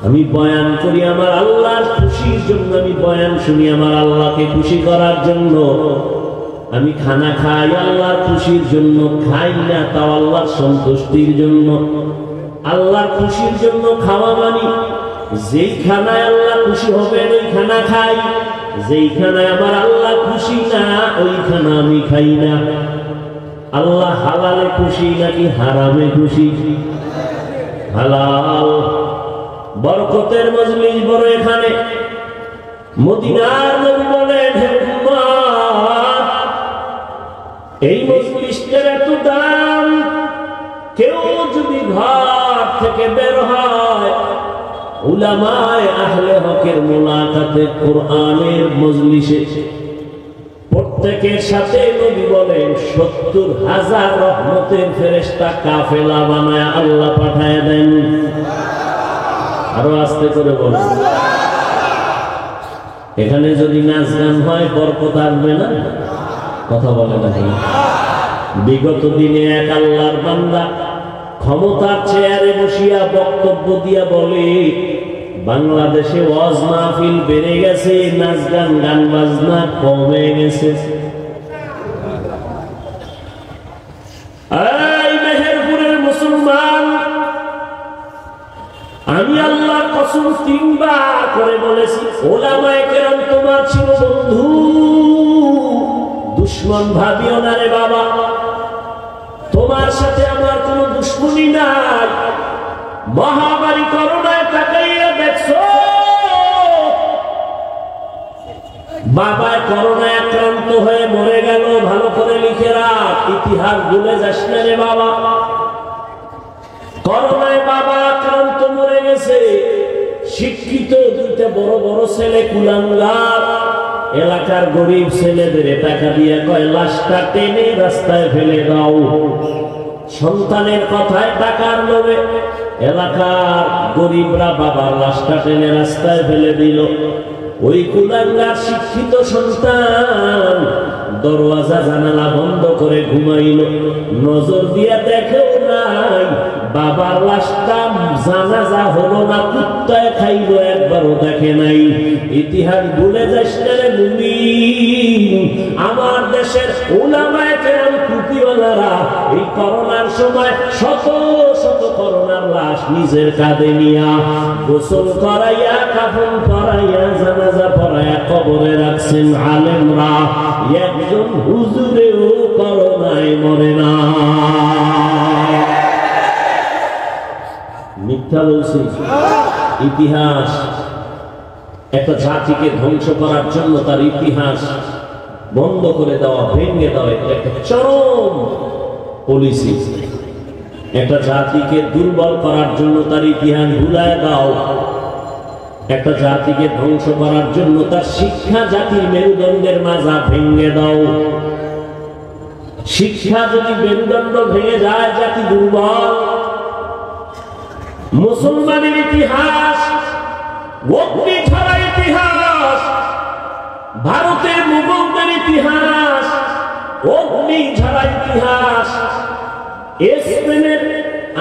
আমি বয়ান করি আমার আল্লাহর খুশির জন্য, আমি বয়ান শুনি আমার আল্লাহকে খুশি করার জন্য। আমি খানা খাই আল্লাহর খুশির জন্য, খাই না তাও আল্লাহর সন্তুষ্টির জন্য। আল্লাহর খুশির জন্য খাওয়া মানি যেই খানায় আল্লাহ খুশি হবেন ওই খানা খাই, যেই খানায় আমার আল্লাহ খুশি না ওই খানা আমি খাই না। আল্লাহ হালালে খুশি নাকি হারামে খুশি? হালাল। বরকতের মজলিস বড় এখানে। মদিনার নবী বলেন, হে উম্মত, এই মজলিসটার এত দাম, কেউ যদি ঘর থেকে বের হয় উলামায়ে আহলে হকের মুলাকাতে কোরআনের মজলিসে, প্রত্যেকের সাথে নবী বলেন ৭০,০০০ রহমতের ফেরেশতা কাফেলা বানায় আল্লাহ পাঠায় দেন। আরো আস্তে করে বলেন। এখানে যদি নাচ গান হয় বরকত আসবে না? কথা বলে না। বিগত দিনে এক আল্লাহর বান্দা ক্ষমতার চেয়ারে বসিয়া বক্তব্য দিয়া বলে, বাংলাদেশে ওয়াজ মাহফিল বেড়ে গেছে, নাচ গান গান বাজনা কমে গেছে। এই মেহেরপুরের মুসলমান, আমি আল্লাহর কসম ৩ বার করে বলেছি, ওলামায়ে কেরাম তোমার ছিল বন্ধু, দুশ্মন ভাবিও না রে বাবা। তোমার সাথে আমার কোনো দুশ্মনী নাই। মহামারী করোনায় তাকাইয়া দেখছো, বাবায় করোনায় আক্রান্ত হয়ে মরে গেল, ভালো করে লিখে রাখ, ইতিহাস ভুলে যাস না রে বাবা। করোনায় বাবা আক্রান্ত মরে গেছে, শিক্ষিত 2টা বড় বড় ছেলে কুলাঙ্গার এলাকার গরিব ছেলেদের টাকা দিয়ে কয় লাশটা টেনে রাস্তায় ফেলে দাও। সন্তানের কথায় টাকার লোভে এলাকার গরিবরা বাবার লাশটা টেনে রাস্তায় ফেলে দিল। ওই কুলাঙ্গার শিক্ষিত সন্তান দরওয়াজা জানালা বন্ধ করে ঘুমাইল, নজর দিয়া দেখেও নাই বাবার লাশটা জানাজা হলো না, কুত্তায় খাইল, একবারও দেখে নাই। ইতিহাস ভুলে যাস না রে মুমিন। আমার দেশের উলামায়ে কেরাম টুপিওয়ালারা এই করোনার সময় শত শত করোনার লাশ নিজের কাঁধে নিয়া গোসল করাইয়া, কাফন পরাইয়া, জানাজা পড়াইয়া কবরে রাখছেন আলেমরা। একজন হুজুরেও করোনায় মরে না। মিথ্যা বলছি? ইতিহাস একটা জাতিকে ধ্বংস করার জন্য তার ইতিহাস বন্ধ করে দেওয়া, ভেঙে দেওয়া, এটা একটা চরম পলিসি। একটা জাতিকে দুর্বল করার জন্য তার ইতিহাস ভুলায় দাও, একটা জাতিকে ধ্বংস করার জন্য তার শিক্ষা, জাতির মেরুদণ্ডের মাজা ভেঙে দাও। শিক্ষা যদি মেরুদণ্ড ভেঙে যায়, জাতি দুর্বল। মুসলমানের ইতিহাস অগ্নি ঝরা ইতিহাস, ভারতের মুঘলদের ইতিহাস অগ্নি ঝরা ইতিহাস, স্পেনের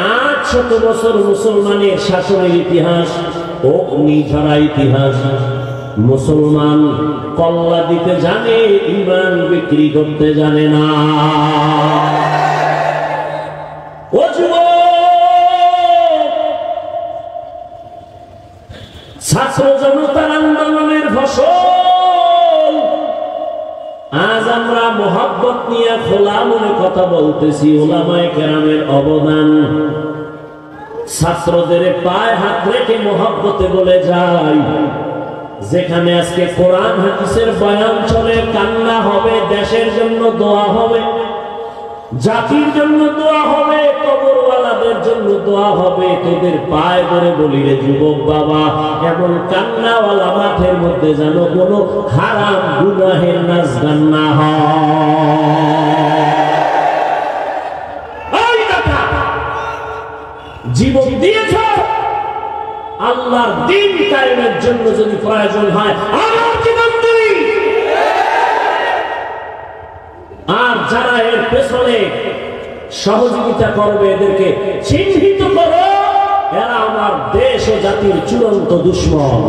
৮০০ বছর মুসলমানের শাসনের ইতিহাস অগ্নি ঝরা ইতিহাস। মুসলমান কল্লা দিতে জানে, ঈমান বিক্রি করতে জানে না। ও ছাত্র জনতার আন্দোলনের ফসল আজ মোহাব্বত নিয়ে খোলা মনে কথা বলতেছি। উলামায়ে কেরামের অবদান ছাত্রদের পায়ে হাত রেখে মোহাব্বতে বলে যাই, যেখানে আজকে কোরআন হাদিসের বয়ান চলে, কান্না হবে, দেশের জন্য দোয়া হবে, জাতির জন্য দোয়া হবে, কবরওয়ালাদের জন্য দোয়া হবে। তোদের পায়ে ধরে বলি রে যুবক বাবা, এমন কান্নাওয়ালা মাঠের মধ্যে যেন কোনো হারাম গুনাহের নাচ গান না হয়। জীবন দিয়েছ আল্লাহর দ্বীন কায়েমের জন্য, যদি প্রয়োজন হয় আমার জীবন দিই। আর যারা এর পেছনে সহযোগিতা করবে এদেরকে চিহ্নিত করো, এরা আমার দেশ ও জাতির চূড়ান্ত দুশমন।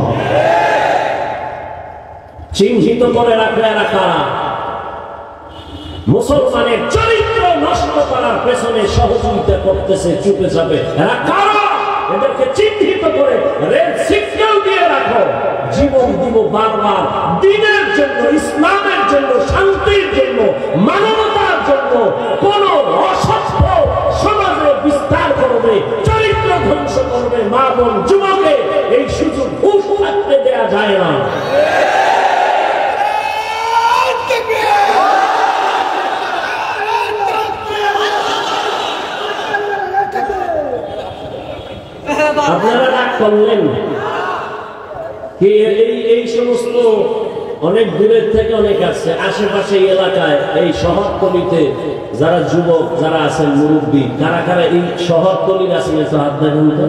চিহ্নিত করে রাখবে এরা কারা? মুসলমানের চরিত্র নষ্ট করার পেছনে সহযোগিতা করতেছে চুপে চাপে, এরা কারা? এদেরকে চিহ্নিত করে রেড সিগন্যাল দিয়ে রাখো। জীবন দিব বারবার দ্বীনের জন্য, ইসলামের জন্য, শান্তির জন্য, মানবতার জন্য। কোন অসভ্য সমাজে বিস্তার করবে, চরিত্র ধ্বংস করবে, মা বোন যুবকে এই সুযোগ ঘুষ থাকতে দেয়া যায় না। আপনারা রাগ করলেন কি? এই সমস্ত অনেক দূরের থেকে অনেক আসছে, আশেপাশে এলাকায় এই শহরতলিতে যারা যুবক যারা আছেন, মুরব্বী, কারা কারা এই শহরতলির আছেন? একটু হাত দেখেন তো।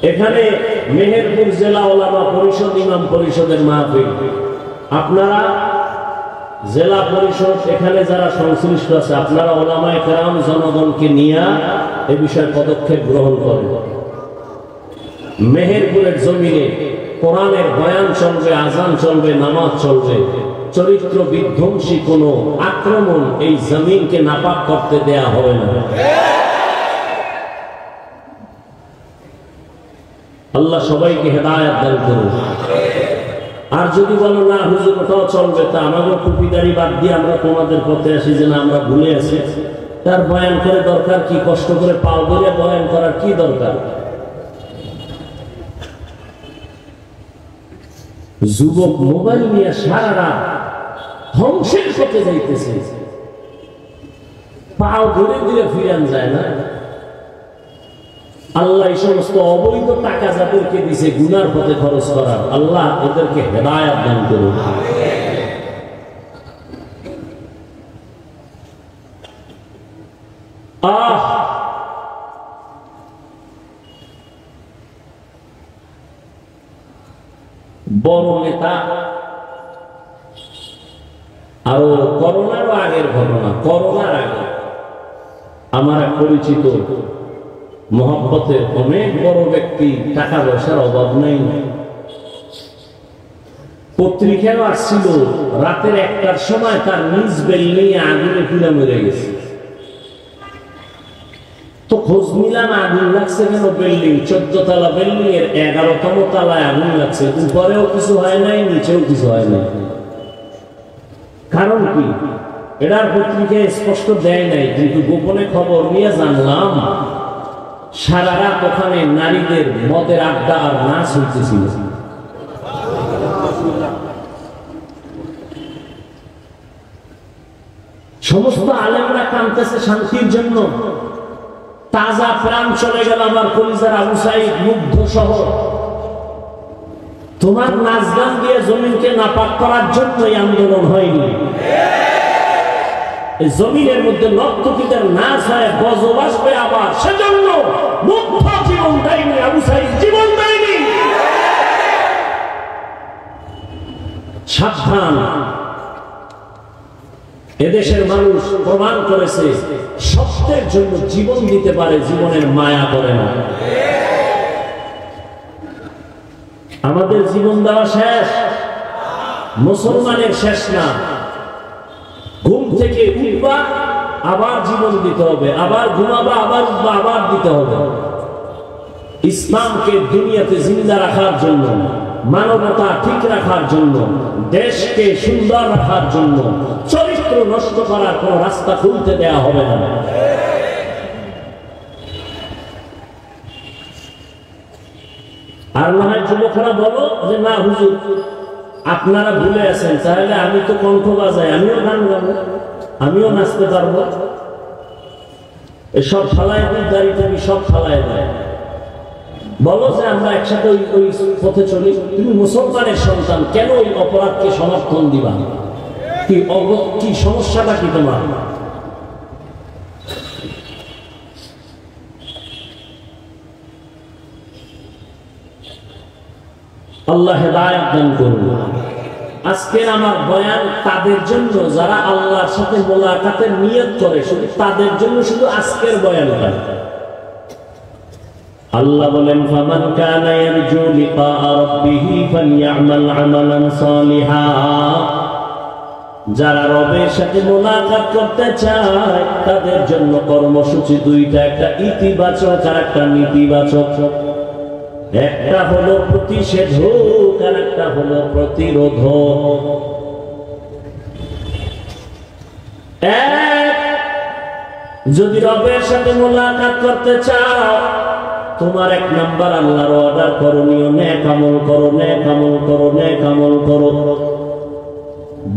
এখানে মেহেরপুর জেলা ওলামা পরিষদ, ইমাম পরিষদের মাহফিল। আপনারা জেলা পরিষদ এখানে যারা সংশ্লিষ্ট আছে, আপনারা ওলামায়ে কেরাম জনগণকে নিয়ে এ বিষয়ে পদক্ষেপ গ্রহণ করেন। মেহেরপুরের জমিনে কোরআনের বয়ান চলবে, আজান চলবে, নামাজ চলবে। চরিত্র বিধ্বংসী কোনো আক্রমণ এই জমিনকে নাপাক করতে দেয়া হবে না। আল্লাহ সবাইকে হেদায়েত দান করুন। আর যদি বলো না হুজুর ওটাও চলবে, তা আমাদের টুপিদারি বাদ দিয়ে আমরা তোমাদের পথে আসি, যে না আমরা ভুলে আছি, তার বয়ান করে দরকার কি? কষ্ট করে পাও ধরে বয়ান করার কি দরকার? যুবক মোবাইল নিয়ে সারা রাত ধ্বংসের পথে যাইতেছে, পাও ধরে দিলে ফিরান যায় না। আল্লাহ এই সমস্ত অবৈধ টাকা যাদেরকে দিছে গুনার পথে খরচ করার, আল্লাহ ওদেরকে হেদায়েত দান করুন। বড় নেতা, আরো করোনার আগের ঘটনা, করোনার আগে আমার এক পরিচিত মহব্বতের অনেক বড় ব্যক্তি, টাকা পয়সার অভাব নেই, পত্রিকায় আসছিল, রাতের 1টার সময় তার নিজ বিল্ডিং এ আগুনে পুড়ে মরে গেছে। তো খোঁজ নিলাম আগুন লাগছে কেন? বিল্ডিং 14 তলা বিল্ডিং এর 11তম তলায় আগুন লাগছে, উপরেও কিছু হয় নাই, নিচেও কিছু হয় নাই। কারণ কি? এটার পত্রিকায় স্পষ্ট দেয় নাই, কিন্তু গোপনে খবর নিয়ে জানলাম সারা রাত ওখানে নারীদের মদের আড্ডা আর নাচ হইতেছিল। সমস্ত আলেমরা কাঁদতেছে শান্তির জন্য। তাজা প্রাণ চলে গেল আমার কলিজার আবু সাইদ মুগ্ধ শহর। তোমার নাচ গান দিয়ে জমিনকে নাপাক করার জন্য এই আন্দোলন হয়নি। জমিনের মধ্যে নর্তকীদের নাচ হয়, বজবাস হয়, আবার সেজন্য মুগ্ধ জীবন দেয়নি, আবু সাইদ জীবন দেয়নি। সাবধান, এদেশের মানুষ প্রমাণ করেছে সত্যের জন্য জীবন দিতে পারে, জীবনের মায়া করে না। আমাদের জীবন দেওয়া শেষ, মুসলমানের শেষ না। ঘুম থেকে উঠবা, আবার জীবন দিতে হবে, আবার ঘুমাবা, আবার উঠবা, আবার দিতে হবে। ইসলামকে দুনিয়াতে জিন্দা রাখার জন্য মানবতা ঠিক রাখার জন্য, দেশকে সুন্দর রাখার জন্য চরিত্র নষ্ট করার কোন রাস্তা খুলতে দেয়া হবে না। আর না হয় যুবকরা বলো যে না হুজুর আপনারা ভুলে আছেন, তাহলে আমি তো কণ্ঠ বাজাই, আমিও গান গাবো, আমিও নাচতে পারবো। এসব ফালায় দাঁড়ি তুমি সব ফালায় দেয়, বলো যে আমরা একসাথে ওই পথে চলি। তুমি মুসলমানের সন্তান, কেন ওই অপরাধকে সমর্থন দিবা? কি সমস্যাটা কি তোমার? আল্লাহ হেদায়েত দান করুন। আজকের আমার বয়ান তাদের জন্য যারা আল্লাহর সাথে মোলাকাতের নিয়ত করে, শুধু তাদের জন্য শুধু আজকের বয়ানটা। আল্লাহ বলেন ফামান কানা ইয়ারজু লিকা রাব্বিহি ফালইআমাল আমালান সালিহা। যারা রবের সাথে মোলাকাত করতে চায় তাদের জন্য কর্মসূচি দুইটা, একটা ইতিবাচক আর একটা নেতিবাচক। একটা হলো প্রতিষেধক আর একটা হলো প্রতিরোধক। যদি রবের সাথে মোলাকাত করতে চাও, তোমার এক নাম্বার আল্লাহর অর্ডার করণীয় নেক আমল করো, নেক আমল করো, নেক আমল করো।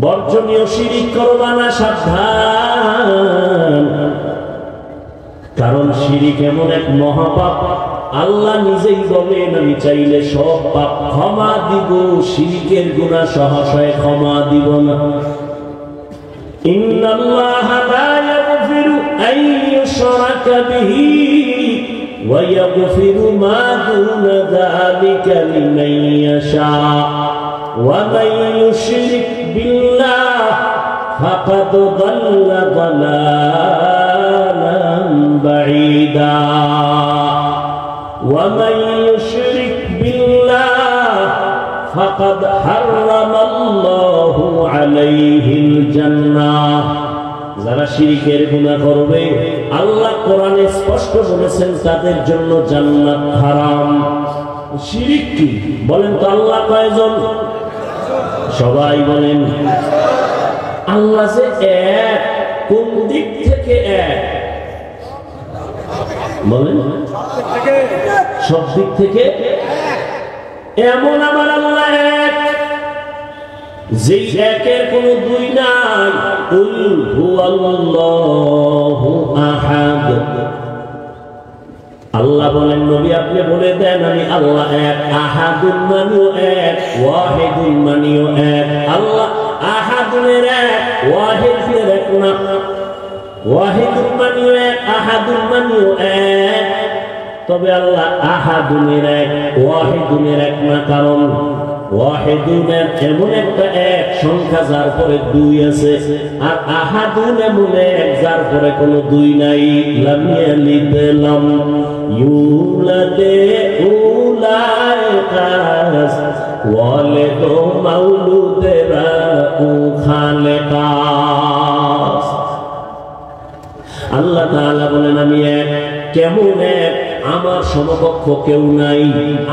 বর্জনীয় শিরিক করবা না, সাবধান। কারণ শিরিক এমন এক মহাপাপ, আল্লাহ নিজেই বলেন আমি চাইলে সব পাপ ক্ষমা দিব, শিরিকের গুনাহ সহসায় ক্ষমা দিব না। ইন্নাল্লাহা লা ইয়াগফিরু আন ইউশরাকা বিহি ওয়া ইয়াগফিরু মা দুনা যালিকা লিমান ইয়াশা ওয়া মান ইউশরিক বিল্লাহ ফাকাদ দাল্লা দালালান বাঈদা। ومن يشرك بالله فقد حرم الله عليه الجنة। যারা শিরকের গুনাহ করবে আল্লাহ কোরআনে স্পষ্ট বলেছেন তাদের জন্য জান্নাত হারাম। শিরক কি বলেন তো? আল্লাহ কয়জন? সবাই বলেন আল্লাহ যে এক। কোন দিক থেকে এক বলেন? সব দিক থেকে। এমন আমার আল্লাহ এক, যে একের কোনো দুই নাই। কুল হুয়াল্লাহু আহাদ। আল্লাহ বলেন নবী আপনি বলে দেন আমি আল্লাহ এক। আহাদুন মানিও এক, ওয়াহিদুন মানিও এক। আল্লাহ আহাদুনের এক, ওয়াহিদের এক না। ওয়াহিদুন মানিও এক, আহাদুন মানিও এক। তবে আল্লাহ আহাদুনের এক, ওয়াহিদুনের এক না। কারণ ওয়াহিদুনের এমন একটা এক সংখ্যা যার পরে দুই আছে, আর আহাদুন এমন এক যার পরে কোনো দুই নাই। লাম ইয়ালিদ লাম ইউলাদ উলাইকাস ওয়ালিদ মাউলুদেরা উ খালেকাস। আল্লাহ তাআলা বলেন আমি এক। কেমন এক? আমার সমকক্ষ কেউ নাই,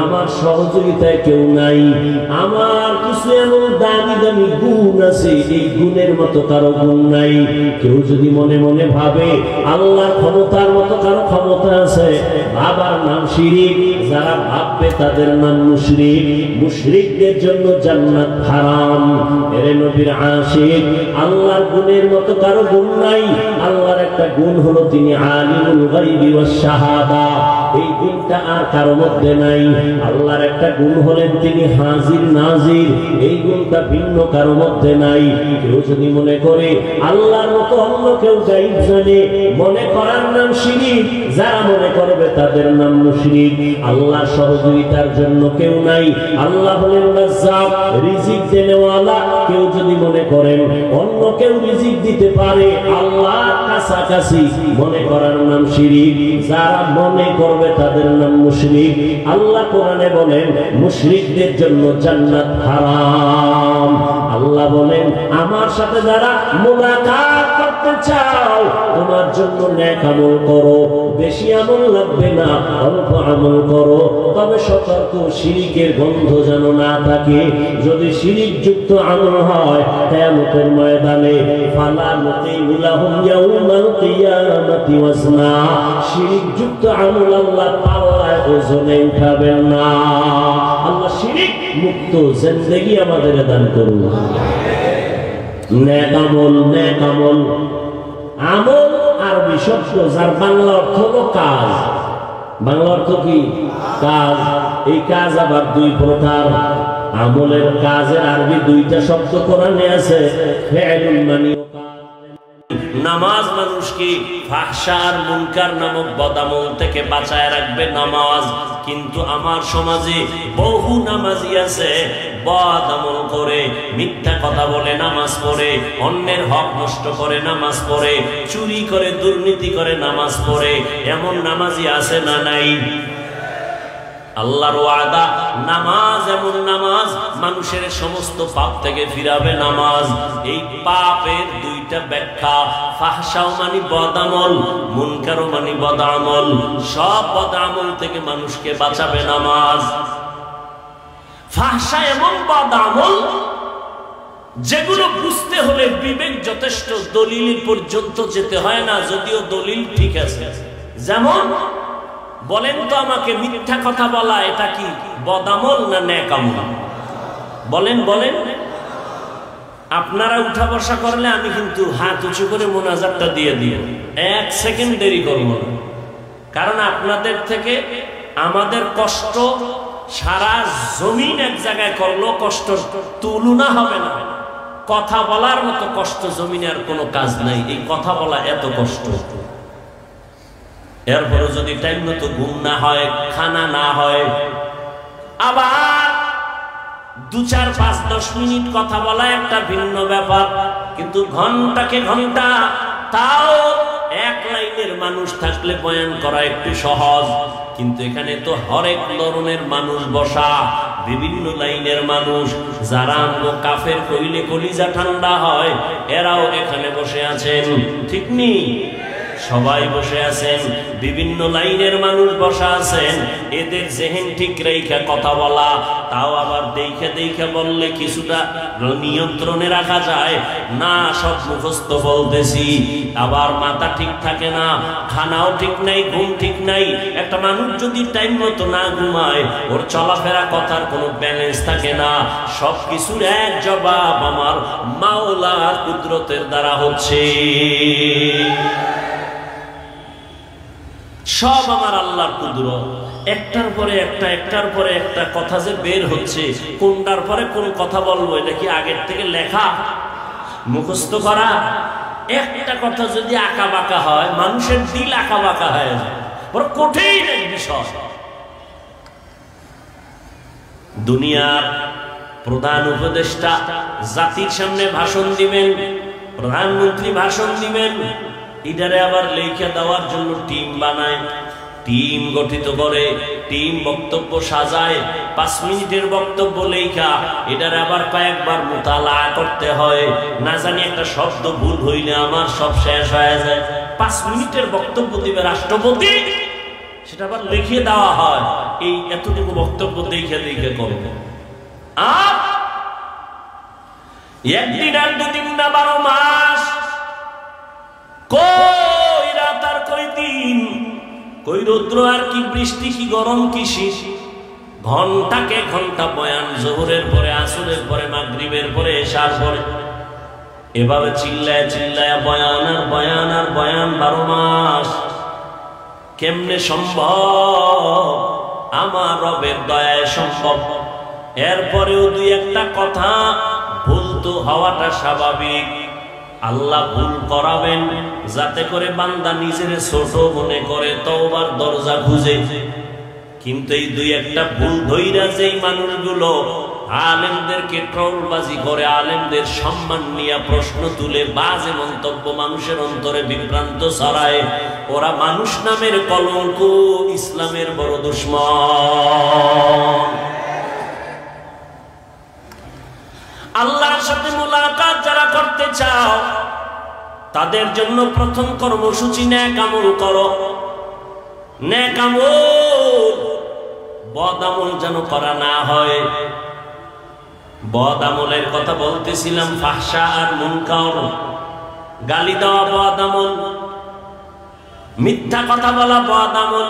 আমার সহযোগিতায় কেউ নাই। আমার কিছু এমন দামি দামি গুণ আছে, এই গুণের মতো কারো গুণ নাই। কেউ যদি মনে মনে ভাবে আল্লাহর ক্ষমতার মতো কারো ক্ষমতা আছে, বাবার নাম শিরিক। যারা ভাববে তাদের নাম মুশরিক। মুশরিকদের জন্য জান্নাত হারাম। এর নবীর আশিক, আল্লাহর গুণের মতো কারো গুণ নাই। আল্লাহর একটা গুণ হলো তিনি আলিমুল গায়বি ওয়াস শাহাদা। এই গুণটা আর কারো মধ্যে নাই। আল্লাহর একটা গুণ হলেন তিনি হাজির নাজির। এই গুণটা ভিন্ন কারো মধ্যে নাই। কেউ যদি মনে করে আল্লাহর মতো অন্য কেউ গায়ব জানে, মনে করার নাম শিরিক। যারা মনে করবে তাদের নাম মুশরিক। আল্লাহর সহযোগিতার জন্য কেউ নাই। আল্লাহ হলেন রাজ্জাক, রিজিক দেনেওয়ালা। কেউ যদি মনে করেন অন্য কেউ রিজিক দিতে পারে, আল্লাহ কাছাকাছি, মনে করার নাম শিরিক। যারা মনে করবে তাদের নাম মুশরিক। আল্লাহ কোরআনে বলেন মুশরিকদের জন্য জান্নাত হারাম। আল্লাহ বলেন আমার সাথে যারা মুলাকাত করতে চাও তোমার জন্য নেক আমল করো। বেশি আমল লাগবে না, অল্প আমল করো। তবে মরণে সতর্ক, শিরিকের গন্ধ যেন না থাকে। যদি শিরিক যুক্ত আমল হয় কিয়ামতের ময়দানে ফালা নুকিমু লাহুম ইয়াউমাল কিয়ামাতি ওয়াজনা, শিরিক যুক্ত আমল আল্লাহ পাল্লায় ওজনে উঠাবেন না। আল্লাহ শিরিক মুক্ত জিন্দেগি আমাদের দান করুন। নেক আমল, নেক আমল, আমল আরবি শব্দ যার বাংলা অর্থ হলো কাজ। বাংলা অর্থ কি? কাজ। এই কাজ আবার দুই প্রকার। আমলের কাজের আরবি দুইটা শব্দ কোরআনে আছে, ফি'লুল মানি। নামাজ মানুষকে ফাহশা আর মুনকার নামক বদামল থেকে বাঁচায় রাখবে নামাজ। কিন্তু আমার সমাজে বহু নামাজি আছে বদামল করে, মিথ্যা কথা বলে নামাজ পড়ে, অন্যের হক নষ্ট করে নামাজ পড়ে, চুরি করে, দুর্নীতি করে নামাজ পড়ে। এমন নামাজি আছে না নাই? আল্লাহর ওয়াদা নামাজ এমন নামাজ মানুষের সমস্ত পাপ থেকে ফিরাবে নামাজ। এই পাপের দুইটা ব্যাখ্যা, ফাহশাও মানে বদামল, মুনকারও মানে বদামল। সব বদামল থেকে মানুষকে বাঁচাবে নামাজ। ফাহশা এমন বদামল যেগুলো বুঝতে হলে বিবেক যথেষ্ট, দলিল পর্যন্ত যেতে হয় না, যদিও দলিল ঠিক আছে। যেমন বলেন তো আমাকে, মিথ্যা কথা বলা এটা কি বদামল না নেক আমল? বলেন বলেন। আপনারা উঠা বসা করলে আমি কিন্তু হাত উঁচু করে মোনাজাতটা দিয়ে দিই, 1 সেকেন্ড দেরি করব না। কারণ আপনাদের থেকে আমাদের কষ্ট সারা জমিন এক জায়গায় করলো কষ্ট তুলনা হবে না। কথা বলার মতো কষ্ট জমিনে আর কোনো কাজ নাই। এই কথা বলা এত কষ্ট। এরপরে যদি টাইম মতো ঘুম না হয়, খানা না হয়, আবার 2, 4, 5, 10 মিনিট কথা বলা একটা ভিন্ন ব্যাপার। কিন্তু ঘন্টাকে ঘন্টা, তাও এক লাইনের মানুষ থাকলে বয়ান করা একটু সহজ। কিন্তু এখানে তো হরেক ধরনের মানুষ বসা, বিভিন্ন লাইনের মানুষ। যারা আমগো কাফের কইলে কলিজা ঠান্ডা হয়, এরাও এখানে বসে আছেন, ঠিক নেই? সবাই বসে আছেন, বিভিন্ন লাইনের মানুষ বসা আছেন। এদের জেহেন ঠিক রেখে কথা বলা, তাও আবার দেখে দেখে বললে কিছুটা নিয়ন্ত্রণে রাখা যায় না। সব মুখস্থ বলতেছি, আবার মাথা ঠিক থাকে না, খানাও ঠিক নাই, ঘুম ঠিক নাই। একটা মানুষ যদি টাইম মতো না ঘুমায়, ওর চলাফেরা কথার কোনো ব্যালেন্স থাকে না। সব কিছুর এক জবাব আমার মাওলার কুদরতের দ্বারা হচ্ছে। সব আমার আল্লাহর কুদরত। একটার পরে একটা, একটার পরে একটা কথা যে বের হচ্ছে, কোনটার পরে কোন কথা বলবো, এটা কি আগের থেকে লেখা, মুখস্থ করা? একটা কথা যদি আঁকা বাঁকা হয়, মানুষের দিল আঁকা বাঁকা হয়ে যায়, বড় কঠিন এক বিষয়। দুনিয়ার প্রধান উপদেষ্টা জাতির সামনে ভাষণ দিবেন, প্রধানমন্ত্রী ভাষণ দিবেন, এটারে আবার লেখা দেওয়ার জন্য টিম বানায়, টিম গঠিত করে, টিম বক্তব্য সাজায়। 5 মিনিটের বক্তব্য লেখা, এটারে আবার কয়েকবার মুতালা করতে হয়। না জানি একটা শব্দ ভুল হইলে আমার সব শেষ হয়ে যায়। 5 মিনিটের বক্তব্য দিবে রাষ্ট্রপতি, সেটা আবার লিখে দেওয়া হয়। এই এতটুকু বক্তব্য দেখে দেখে করবে। আর একদিন আর 2 দিন না 12 মাস, কই রাত আর কই দিন, কই রৌদ্র আর কি বৃষ্টি, কি গরম কি শীত, ঘন্টাকে ঘন্টা বয়ান, জোহরের পরে, আসরের পরে, মাগরিবের পরে, এশার পরে, এভাবে চিল্লায় চিল্লায় বয়ান আর বয়ান আর বয়ান 12 মাস। কেমনে সম্ভব? আমার রবের দয়ায় সম্ভব। এরপরেও 2-1টা কথা ভুল তো হওয়াটা স্বাভাবিক। আল্লাহ ভুল করাবেন যাতে করে বান্দা নিজের ছোট মনে করে তওবার দরজা খুঁজে। কিন্তু এই 2-1টা ভুল ধইরা যেই মানুষগুলো আলেমদেরকে ট্রলবাজি করে, আলেমদের সম্মান নিয়ে প্রশ্ন তুলে, বাজে মন্তব্য মানুষের অন্তরে বিভ্রান্ত ছড়ায়, ওরা মানুষ নামের কলঙ্ক, ইসলামের বড় দুশমন। আল্লাহর সাথে মুলাকাত যারা করতে চাও, তাদের জন্য প্রথম কর্মসূচি নেক আমল করো। নেক আমল, বদ আমল যেন করা না হয়। বদ আমলের কথা বলতেছিলাম, ফাহশা আর মুনকার, গালি দেওয়া বদ আমল, মিথ্যা কথা বলা বদ আমল।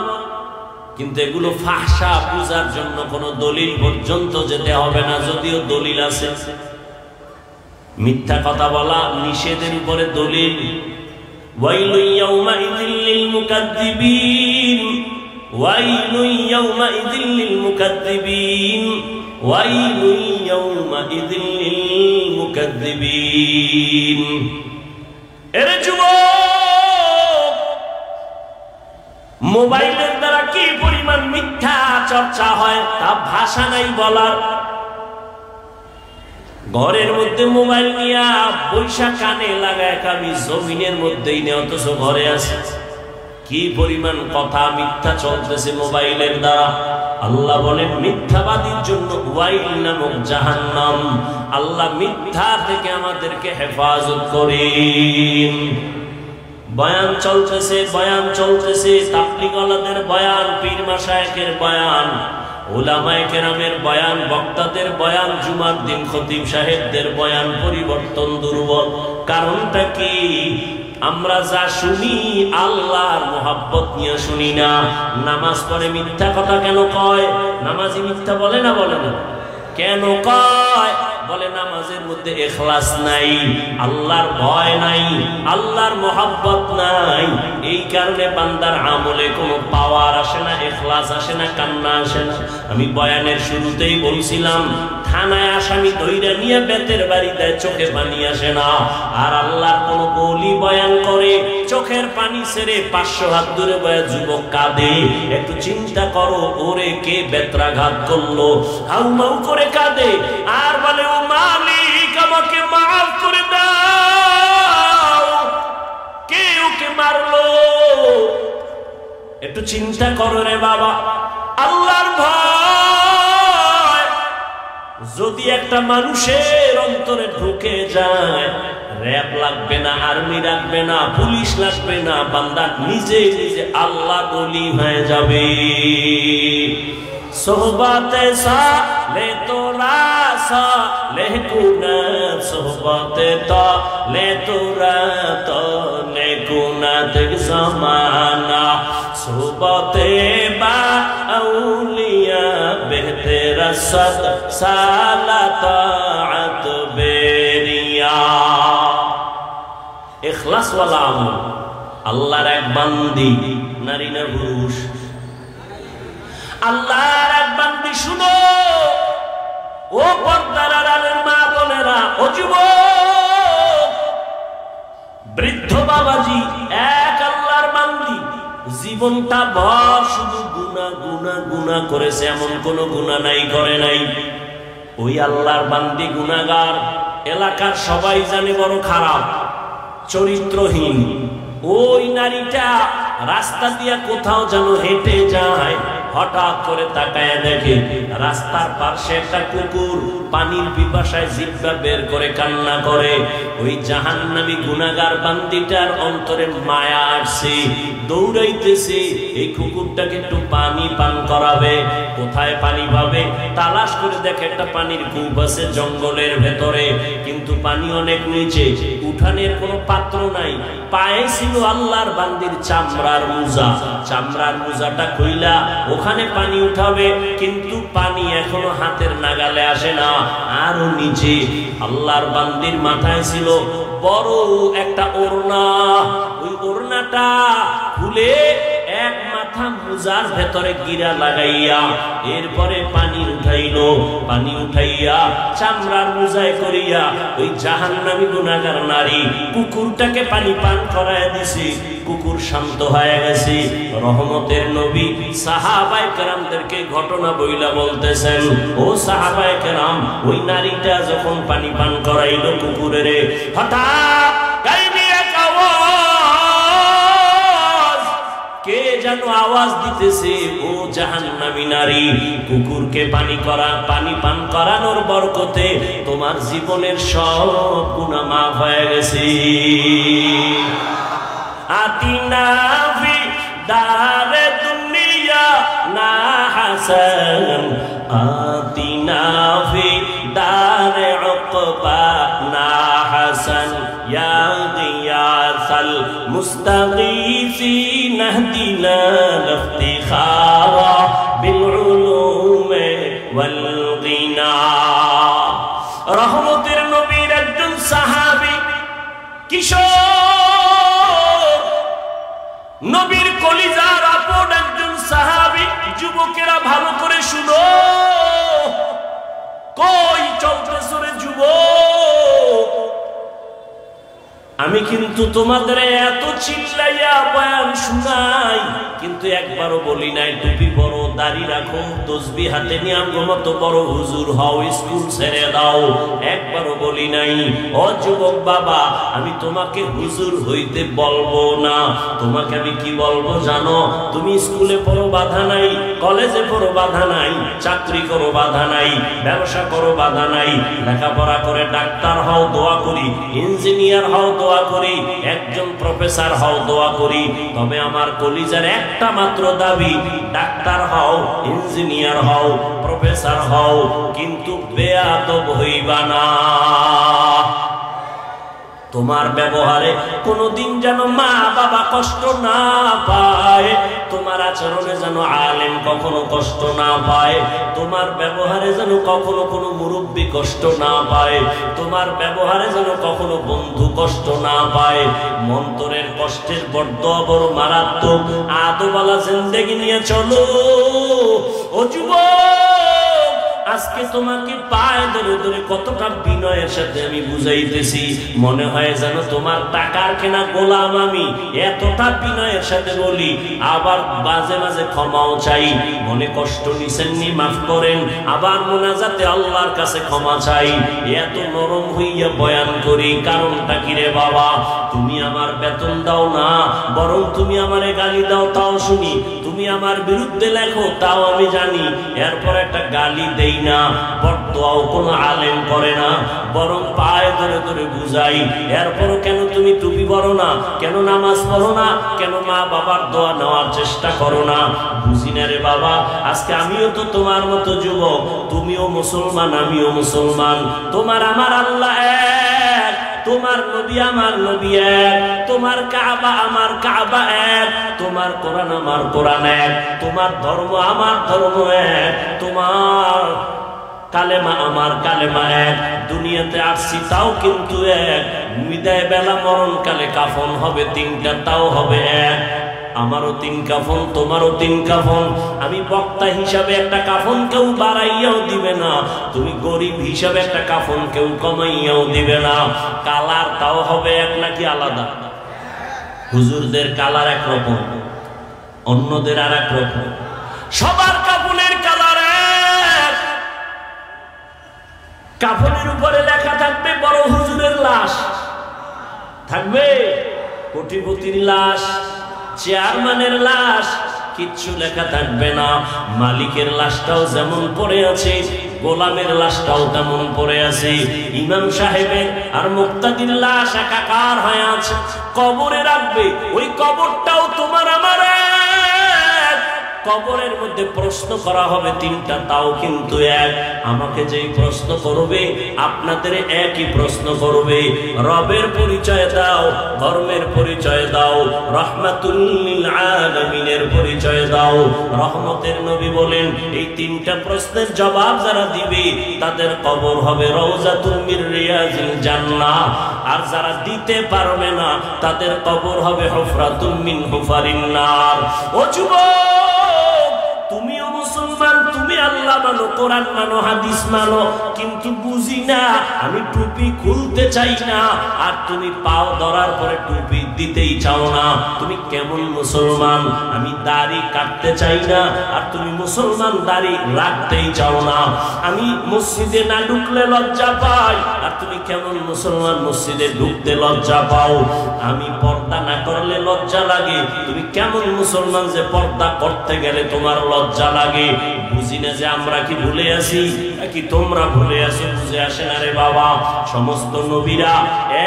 কিন্তু এগুলো ফাহশা পূজার জন্য কোনো দলিল পর্যন্ত যেতে হবে না, যদিও দলিল আছে। মিথ্যা কথা বলা নিষেধের উপরে দলিল। ওয়াইলু ইয়াউমাইযিল লিল মুকাদ্দিবিন, ওয়াইলু ইয়াউমাইযিল লিল মুকাদ্দিবিন, ওয়াইলু ইয়াউমাইযিল লিল মুকাদ্দিবিন। এরে যুবক, মোবাইলের দ্বারা কি পরিমাণ মিথ্যা চর্চা হয় তা ভাষা নাই বলার। ঘরের মধ্যে মোবাইল নিয়ে বৈশা কানে লাগায় কামি জমিনের মধ্যেই নেই, অথচ ঘরে আছে। কি পরিমাণ কথা মিথ্যা চলতেছে মোবাইলের দ্বারা। আল্লাহ বলেন মিথ্যাবাদীর জন্য ওয়াইল নামক জাহান্নাম। আল্লাহ মিথ্যা থেকে আমাদেরকে হেফাজত করেন। বয়ান চলতেছে, বয়ান চলতেছে, তাবলীগওয়ালাদের বয়ান, পীর মাশায়েখের বয়ান, উলামায়ে কেরামের বয়ান, বক্তাদের বয়ান, জুমার দিন খতিব সাহেবদের বয়ান, পরিবর্তন দুর্বল। কারণটা কি? আমরা যা শুনি আল্লাহর মোহাব্বত নিয়ে শুনি না। নামাজ পড়ে মিথ্যা কথা কেন কয়? নামাজি মিথ্যা বলে না, বলে না? কেন কয়? বলে নামাজের মধ্যে ইখলাস নাই, আল্লাহর ভয় নাই, আল্লাহর মোহাব্বত নাই। এই কারণে বান্দার আমলে কোনো পাওয়ার আসে না, ইখলাস আসে না, কান্না আসে না। আমি বয়ানের শুরুতেই বলছিলাম, থানায় আসামি ধইরা নিয়ে বেতের বাড়ি দেয়, চোখে পানি আসে না। আর আল্লাহর কোন বলি বয়ান করে, চোখের পানি ছেড়ে 500 হাত দূরে বয়া যুবক কাঁদে। একটু চিন্তা করো, ওরে কে বেত্রাঘাত করলো, হাউমাউ করে কাঁদে আর বলে ও মালিক আমাকে মাফ করে দাও, কে ওকে মারলো। একটু চিন্তা করো রে বাবা। আল্লাহর ভয় যদি একটা মানুষের অন্তরে ঢুকে যায়, র‍্যাব লাগবে না, আর্মি লাগবে না, পুলিশ লাগবে না, বান্দা নিজে নিজে আল্লাহ ওলি হয়ে যাবে। সোহবতে সালে তোরা সালে কুনাত, সোহবতে তালে তোরা তালে কুনাত জামানা, সোহবতে বা আউলিয়া বেহতেরা সদ সালাতাত বেরিয়া। ইখলাস ওয়ালা আমল। আল্লাহর এক বান্দি, নারী না পুরুষ? আল্লাহর এক বান্দি। শুনো ও পর্দার আড়ালের মা বোনেরা, ও যুবক, বৃদ্ধ বাবাজি, এক আল্লাহর বান্দি, জীবনটা ভর শুধু গুনাহ গুনাহ গুনাহ করেছে, এমন কোন গুনাহ নাই করে নাই। ওই আল্লাহর বান্দি গুনাহগার, এলাকার সবাই জানে বড় খারাপ, চরিত্রহীন। ওই নারীটা রাস্তা দিয়া কোথাও যেন হেঁটে যায়, হঠাৎ করে তাকায় দেখে রাস্তার পাশে একটা কুকুর পানির পিপাসায় জিহ্বা বের করে কান্না করে। ওই জাহান্নামী গুনাহগার বান্দিটার অন্তরে মায়া আসছে, দৌড়াইতেছে এই কুকুরটাকে একটু পানি পান করাবে। কোথায় পানি পাবে? তালাশ করে দেখে একটা পানির কূপ আছে জঙ্গলের ভেতরে, কিন্তু পানি অনেক নিচে, উঠানের কোনো পাত্র নাই। পায়ে ছিল আল্লাহর বান্দির চামড়ার মোজা, চামড়ার মোজাটা খুইলা ওখানে পানি উঠাবে, কিন্তু পানি এখনো হাতের নাগালে আসে না। আরো নিচে আল্লাহর বান্দির মাথায় ছিল বড় একটা ওড়না, ওই ওড়নাটা খুলে এক মাথা মোজার ভেতরে গিরা লাগাইয়া এরপরে পানি উঠাইলো। পানি উঠাইয়া চামড়ার মোজায় করিয়া ওই জাহান্নামী গুনাহগার নারী কুকুরটাকে পানি পান করায় দিছে। কুকুর শান্ত হয়ে গেছে। রহমতের নবী সাহাবায়ে কেরামদেরকে ঘটনা বইলা বলতেছেন, ও সাহাবায়ে কেরাম, ওই নারীটা যখন পানি পান করাইলো কুকুরের, হঠাৎ কে যেন আওয়াজ দিতেছে, ও জাহান্নামী নারী, কুকুরকে পানি পান করানোর বরকতে তোমার জীবনের সব গুনাহ মাফ হয়ে গেছে। আতিনা ফি দারে দুনিয়া না হাসান আতিনা ফি দারে উকবানা হাসান ইয়া গিয়াসাল মুস্তাগীসিন ইহদিনা ইফতিখারা বিল উলুমি ওয়াল গিনা। রহমতের নবীর একজন সাহাবী কিশোর, নবীর কলিজার আপন একজন সাহাবী। যুবকেরা ভালো করে শুনো, কই চলতেছো রে যুবক? আমি কিন্তু তোমাদের এত চিল্লাইয়া বয়ান শুনাই, কিন্তু একবারও বলি নাই টুপি পরো, দাড়ি রাখো, তসবিহ হাতে নিয়ে আমার মতো বড় হুজুর হও, স্কুল ছেড়ে দাও। একবারও বলি নাই ও যুবক বাবা, আমি তোমাকে হুজুর হইতে বলবো না। তোমাকে আমি কি বলবো জানো? তুমি স্কুলে পড়ো বাধা নাই, কলেজে পড়ো বাধা নাই, চাকরি করো বাধা নাই, ব্যবসা করো বাধা নাই, লেখাপড়া করে ডাক্তার হও দোয়া করি, ইঞ্জিনিয়ার হও দোয়া করি, একজন প্রফেসর হও দোয়া করি। তবে আমার কলিজার একটা মাত্র দাবি, ডাক্তার হও, ইঞ্জিনিয়ার হও, প্রফেসর হও, কিন্তু বেয়াদব হইবা না। তোমার ব্যবহারে কোনদিন যেন মা বাবা কষ্ট না পায়, তোমার আচরণে যেন আলেম কখনো কষ্ট না পায়, তোমার ব্যবহারে যেন কখনো কোনো মুরব্বী কষ্ট না পায়, তোমার ব্যবহারে যেন কখনো বন্ধু কষ্ট না পায়। মন্তরের কষ্টের বড় বড় মারাত্মক আদবালা জিন্দেগি নিয়ে চলো ও যুবক। আজকে তোমাকে পায়ে ধরে ধরে কতটা বিনয়ের সাথে আমি বুঝাইতেছি, মনে হয় যেন তোমার টাকার কেনা গোলাম আমি, এতটা বিনয়ের সাথে বলি। আবার মাঝে মাঝে ক্ষমাও চাই, মনে কষ্ট নিছেননি মাফ করেন, আবার মোনাজাতে আল্লাহর কাছে ক্ষমা চাই। এত নরম হইয়া বয়ান করি, কারণটা কি রে বাবা? তুমি আমার বেতন দাও না, বরং তুমি আমারে গালি দাও তাও শুনি, তুমি আমার বিরুদ্ধে লেখো তাও আমি জানি, এরপর একটা গালি দেই না। বর্তমাও কোনো আলেম করে না, বরং পায়ে ধরে ধরে বুঝাই। এরপরও কেন তুমি টুপি পরো না, কেন নামাজ পড়ো না, কেন মা বাবার দোয়া নেওয়ার চেষ্টা করো না? বুঝি না রে বাবা। আজকে আমিও তো তোমার মতো যুবক, তুমিও মুসলমান, আমিও মুসলমান, তোমার আমার আল্লাহ এক, তোমার নবী আমার নবী এক, তোমার কাবা আমার কাবা এক, তোমার কোরআন আমার কোরআন এক, তোমার ধর্ম আমার ধর্ম এক, তোমার কালেমা আমার কালেমা এক। দুনিয়াতে আসছি তাও কিন্তু এক, বিদায় বেলা মরণকালে কাফন হবে তিনটা, তাও হবে এক। আমারও তিন কাফন, তোমারও তিন কাফন। আমি বক্তা হিসাবে একটা কাফন কেউ বাড়াইয়াও দিবে না, তুমি গরিব হিসাবে একটা কাফন কেউ কমাইয়াও দিবে না। কালার তাও হবে এক নাকি আলাদা? হুজুরদের কালার একরকম, অন্যদের আর এক রকম। সবার কাফনের কালার এক। কাফনের উপরে লেখা থাকবে বড় হুজুরের লাশ, থাকবে কোটিপতির লাশ, চেয়ারম্যানের লাশ, কিচ্ছু লেখা থাকবে না। মালিকের লাশটাও যেমন পড়ে আছে, গোলামের লাশটাও তেমন পড়ে আছে, ইমাম সাহেবের আর মুক্তাদির লাশ একাকার হয়ে আছে। কবরে রাখবে, ওই কবরটাও তোমার আমার এক। কবরের মধ্যে প্রশ্ন করা হবে তিনটা, তাও কিন্তু এক। আমাকে যেই প্রশ্ন করবে আপনাদের একই প্রশ্ন করবে। রবের পরিচয় দাও, ধর্মের পরিচয় দাও, রাহমাতুল লিল আলামিনের পরিচয় দাও। রহমতের নবী বলেন এই তিনটা প্রশ্নের জবাব যারা দিবে তাদের কবর হবে রওজাতুম মির রিয়াজিল জান্নাহ, আর যারা দিতে পারবে না তাদের কবর হবে হুফরাতুম মিন হুফারিন নার। ও যুবক, তুমিও মুসলমান, তুমি আল্লাহ মানো, কোরআন মানো, হাদিস মানো, কিন্তু বুঝি না আমি টুপি খুলতে চাই না, আর তুমি পাও ধরার পরে টুপি দিতেই চাও না। তুমি কেমন মুসলমান? আমি দাড়ি কাটতে চাই না, আর তুমি মুসলমান দাড়ি রাখতেই চাও না। আমি মসজিদে না ঢুকলে লজ্জা পাই, আর তুমি কেমন মুসলমান মসজিদে ঢুকতে লজ্জা পাও। আমি পর্দা না করলে লজ্জা লাগে? তুমি কেমন মুসলমান যে পর্দা করতে গেলে তোমার লজ্জা লাগে? বুঝি না যে আমরা কি ভুলে আছি নাকি তোমরা ভুলে আছো? বুঝে আসে না রে বাবা। সমস্ত নবীরা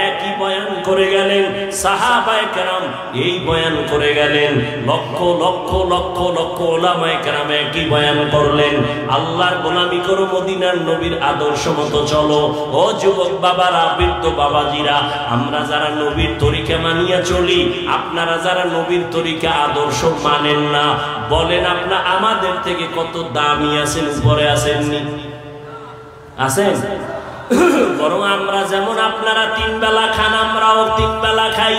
একই বয়ান করে গেলেন, সাহাবায়ে কেরাম এই বয়ান করে গেলেন, লক্ষ লক্ষ লক্ষ লক্ষ ওলামায়ে কেরাম একই বয়ান করলেন, আল্লাহর গোলামি করো, মদিনার নবীর আদর্শ মতো চলো। ও যুবক বাবারা, বৃদ্ধ বাবাজিরা, আমরা যারা নবীর তরিকা মানিয়া চলি, আপনারা যারা নবীর তরিকা আদর্শ মানেন না, বলেন আপনারা আমাদের থেকে কত দামি আছেন, উপরে আসেননি? আছেন? বরং আমরা যেমন আপনারা 3 বেলা খান, আমরাও 3 বেলা খাই।